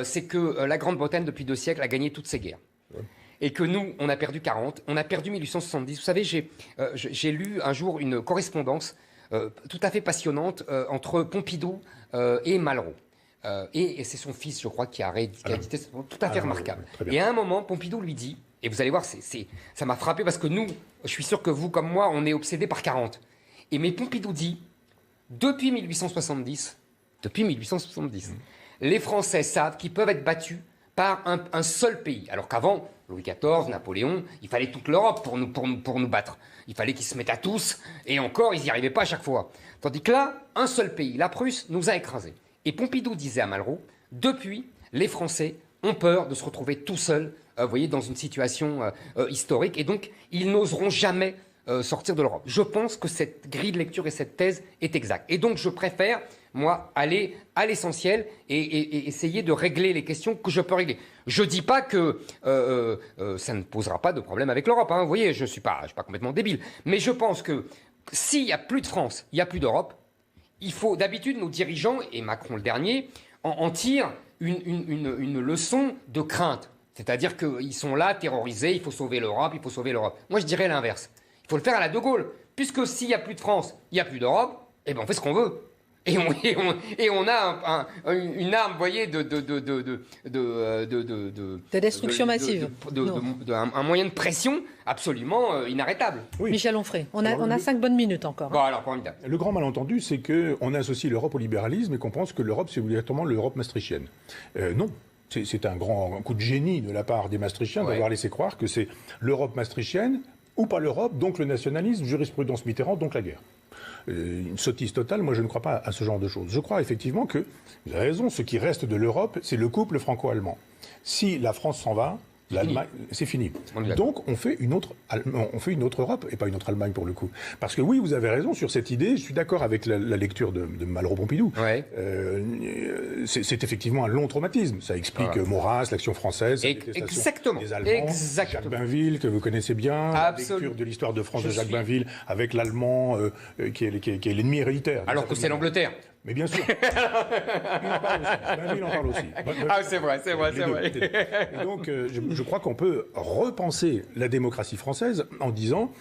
C'est que la Grande-Bretagne, depuis 2 siècles, a gagné toutes ses guerres. Ouais. Et que nous, on a perdu 40, on a perdu 1870. Vous savez, j'ai lu un jour une correspondance tout à fait passionnante entre Pompidou et Malraux. Et c'est son fils, je crois, qui a édité, tout à fait remarquable. Et à un moment, Pompidou lui dit, et vous allez voir, ça m'a frappé parce que nous, je suis sûr que vous, comme moi, on est obsédés par 40. Mais Pompidou dit, depuis 1870, les Français savent qu'ils peuvent être battus par un seul pays. Alors qu'avant, Louis XIV, Napoléon, il fallait toute l'Europe pour nous battre. Il fallait qu'ils se mettent à tous, et encore, ils n'y arrivaient pas à chaque fois. Tandis que là, un seul pays, la Prusse, nous a écrasés. Et Pompidou disait à Malraux, depuis, les Français ont peur de se retrouver tout seuls, vous voyez, dans une situation historique, et donc, ils n'oseront jamais sortir de l'Europe. Je pense que cette grille de lecture et cette thèse est exacte. Et donc, je préfère, moi, aller à l'essentiel et essayer de régler les questions que je peux régler. Je dis pas que ça ne posera pas de problème avec l'Europe. Hein. Vous voyez, je suis pas complètement débile. Mais je pense que s'il n'y a plus de France, il n'y a plus d'Europe, il faut, d'habitude, nos dirigeants, et Macron le dernier, en tirent une leçon de crainte. C'est-à-dire qu'ils sont là, terrorisés, il faut sauver l'Europe, il faut sauver l'Europe. Moi, je dirais l'inverse. Il faut le faire à la De Gaulle. Puisque s'il n'y a plus de France, il n'y a plus d'Europe, eh ben on fait ce qu'on veut. Et on a une arme, vous voyez, de destruction massive. Un moyen de pression absolument inarrêtable. Oui. Michel Onfray, on a 5 bonnes minutes encore. Bon, alors, formidable. Le grand malentendu, c'est qu'on associe l'Europe au libéralisme et qu'on pense que l'Europe, c'est obligatoirement l'Europe maastrichtienne. Non. C'est un grand coup de génie de la part des maastrichtiens d'avoir laissé croire que c'est l'Europe maastrichtienne ou pas l'Europe, donc le nationalisme, jurisprudence Mitterrand, donc la guerre. Une sottise totale, moi je ne crois pas à ce genre de choses. Je crois effectivement que, vous avez raison, ce qui reste de l'Europe, c'est le couple franco-allemand. Si la France s'en va, l'Allemagne, c'est fini. Donc on fait une autre Europe et pas une autre Allemagne pour le coup. Parce que oui, vous avez raison sur cette idée. Je suis d'accord avec la lecture de Malraux-Pompidou. Ouais. C'est effectivement un long traumatisme. Ça explique Maurras, l'Action française, exactement. des Allemands, Jacques Bainville que vous connaissez bien, la lecture de l'histoire de France de Jacques Bainville avec l'Allemand qui est l'ennemi héréditaire. Alors que c'est l'Angleterre. Mais bien sûr. Il en parle aussi. Ah, c'est vrai. Et donc, je crois qu'on peut repenser la démocratie française en disant,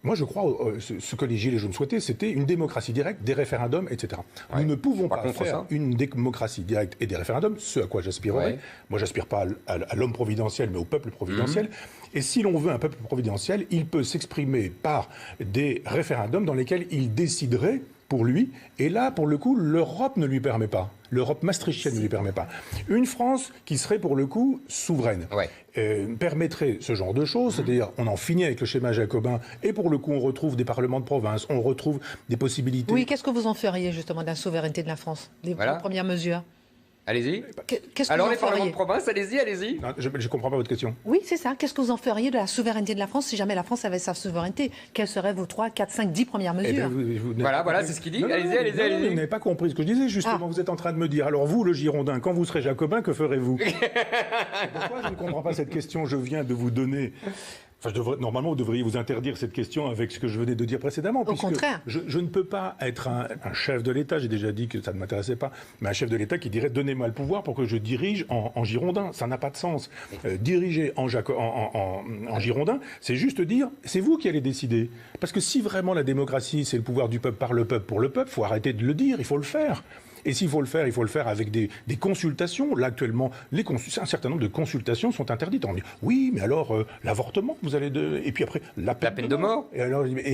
moi je crois, ce que les Gilets jaunes souhaitaient, c'était une démocratie directe, des référendums, etc. Nous ne pouvons pas faire une démocratie directe et des référendums, ce à quoi j'aspirerais. Ouais. Moi, j'aspire pas à l'homme providentiel, mais au peuple providentiel. Et si l'on veut un peuple providentiel, il peut s'exprimer par des référendums dans lesquels il déciderait pour lui, et là, pour le coup, l'Europe ne lui permet pas. L'Europe maastrichtienne ne lui permet pas. Une France qui serait, pour le coup, souveraine, permettrait ce genre de choses, c'est-à-dire on en finit avec le schéma jacobin, et pour le coup, on retrouve des parlements de province, on retrouve des possibilités... Oui, qu'est-ce que vous en feriez, justement, de la souveraineté de la France? Les premières mesures. Allez-y. Alors, les parlements de province, allez-y. Non, je ne comprends pas votre question. Oui, c'est ça. Qu'est-ce que vous en feriez de la souveraineté de la France si jamais la France avait sa souveraineté? Quelles seraient vos 3, 4, 5, 10 premières mesures? Voilà, c'est ce qu'il dit. Allez-y. Vous n'avez pas compris ce que je disais, justement. Vous êtes en train de me dire, alors vous, le Girondin, quand vous serez jacobin, que ferez-vous? Pourquoi je ne comprends pas cette question? Je viens de vous donner... Enfin, normalement, vous devriez vous interdire cette question avec ce que je venais de dire précédemment. Au contraire. Je ne peux pas être un chef de l'État, j'ai déjà dit que ça ne m'intéressait pas, mais un chef de l'État qui dirait « donnez-moi le pouvoir pour que je dirige en Girondin ». Ça n'a pas de sens. Diriger en Girondin, c'est juste dire « c'est vous qui allez décider ». Parce que si vraiment la démocratie, c'est le pouvoir du peuple par le peuple pour le peuple, il faut arrêter de le dire, il faut le faire. Et s'il faut le faire, il faut le faire avec des consultations. Là, actuellement, un certain nombre de consultations sont interdites. On dit, oui, mais alors, l'avortement, vous allez... Et puis après, la peine de mort. Et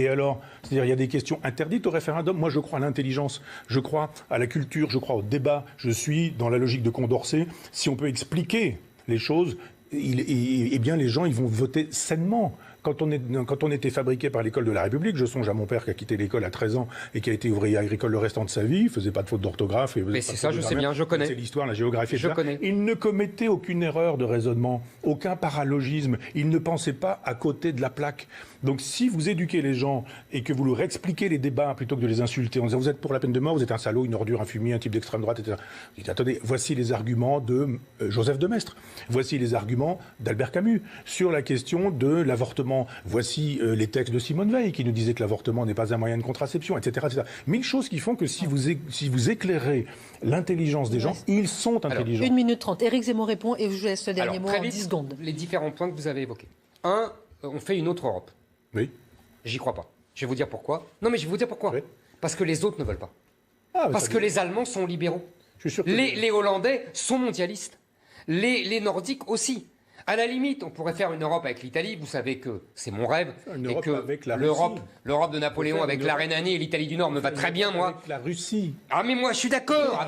alors c'est-à-dire, il y a des questions interdites au référendum. Moi, je crois à l'intelligence, je crois à la culture, je crois au débat. Je suis dans la logique de Condorcet. Si on peut expliquer les choses, eh bien, les gens, ils vont voter sainement. Quand on était fabriqué par l'école de la République, je songe à mon père qui a quitté l'école à 13 ans et qui a été ouvrier agricole le restant de sa vie, il faisait pas de faute d'orthographe. Mais c'est ça, je sais bien, je connais. C'est l'histoire, la géographie, je connais. Il ne commettait aucune erreur de raisonnement, aucun paralogisme. Il ne pensait pas à côté de la plaque. Donc si vous éduquez les gens et que vous leur expliquez les débats plutôt que de les insulter en disant vous êtes pour la peine de mort, vous êtes un salaud, une ordure, un fumier, un type d'extrême droite, etc. Dites, attendez, voici les arguments de Joseph de Maistre. Voici les arguments d'Albert Camus sur la question de l'avortement. Voici les textes de Simone Veil qui nous disaient que l'avortement n'est pas un moyen de contraception, etc., etc. Mille choses qui font que si vous éclairez l'intelligence des gens, ils sont intelligents. 1 minute 30. Éric Zemmour répond et je vous laisse le dernier mot en 10 secondes. Les différents points que vous avez évoqués. Un, on fait une autre Europe. Oui. J'y crois pas. Je vais vous dire pourquoi. Non, mais je vais vous dire pourquoi. Oui. Parce que les autres ne veulent pas. Parce que les Allemands sont libéraux. Je suis sûr que les Hollandais sont mondialistes. Les Nordiques aussi. À la limite, on pourrait faire une Europe avec l'Italie. Vous savez que c'est mon rêve. Et que l'Europe de Napoléon avec la Rhénanie et l'Italie du Nord me va très bien, moi. Avec la Russie. Ah, mais moi, je suis d'accord.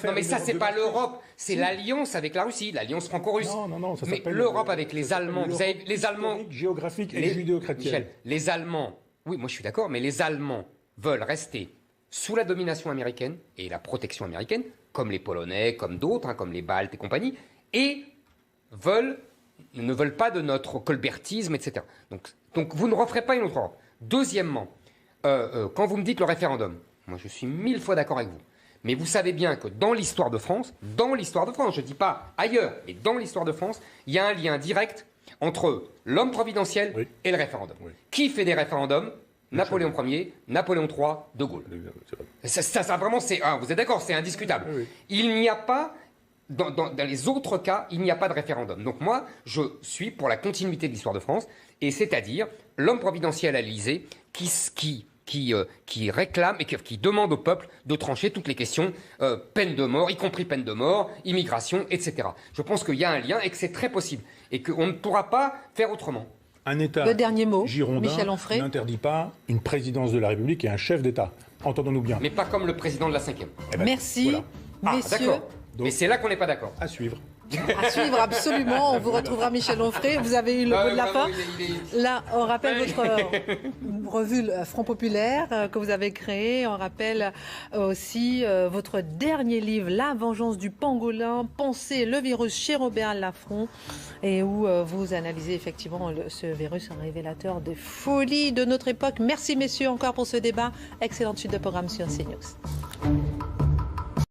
Non, mais ça, c'est pas l'Europe. C'est l'alliance avec la Russie, l'alliance franco-russe. Non, ça mais l'Europe avec les Allemands. Vous savez, les Allemands. Géographique et judéo-chrétienne. Michel, les Allemands. Oui, moi, je suis d'accord, mais les Allemands veulent rester sous la domination américaine et la protection américaine, comme les Polonais, comme d'autres, comme les Baltes et compagnie, et ne veulent pas de notre colbertisme, etc. Donc vous ne referez pas une autre Europe. Deuxièmement, quand vous me dites le référendum, moi je suis 1000 fois d'accord avec vous, Mais vous savez bien que dans l'histoire de France, je ne dis pas ailleurs, mais dans l'histoire de France, il y a un lien direct entre l'homme providentiel et le référendum. Oui. Qui fait des référendums? Napoléon Ier, Napoléon III, De Gaulle. Ça vraiment, vous êtes d'accord, c'est indiscutable. Oui. Il n'y a pas, dans les autres cas, il n'y a pas de référendum. Donc moi, je suis pour la continuité de l'histoire de France, et c'est-à-dire l'homme providentiel à l'Élysée qui réclame et qui demande au peuple de trancher toutes les questions, peine de mort, y compris peine de mort, immigration, etc. Je pense qu'il y a un lien et que c'est très possible, et qu'on ne pourra pas faire autrement. Un État girondin n'interdit pas une présidence de la République et un chef d'État. Entendons-nous bien. Mais pas comme le président de la 5e. Merci, voilà. Messieurs. D'accord. Mais c'est là qu'on n'est pas d'accord. À suivre. À suivre, absolument. On vous retrouvera, Michel Onfray. Vous avez eu le mot de la fin. Là, on rappelle votre revue Front Populaire que vous avez créée. On rappelle aussi votre dernier livre, La vengeance du pangolin, Penser le virus chez Robert Laffont, et où vous analysez effectivement ce virus, un révélateur de folie de notre époque. Merci, messieurs, encore pour ce débat. Excellente suite de programme sur CNews.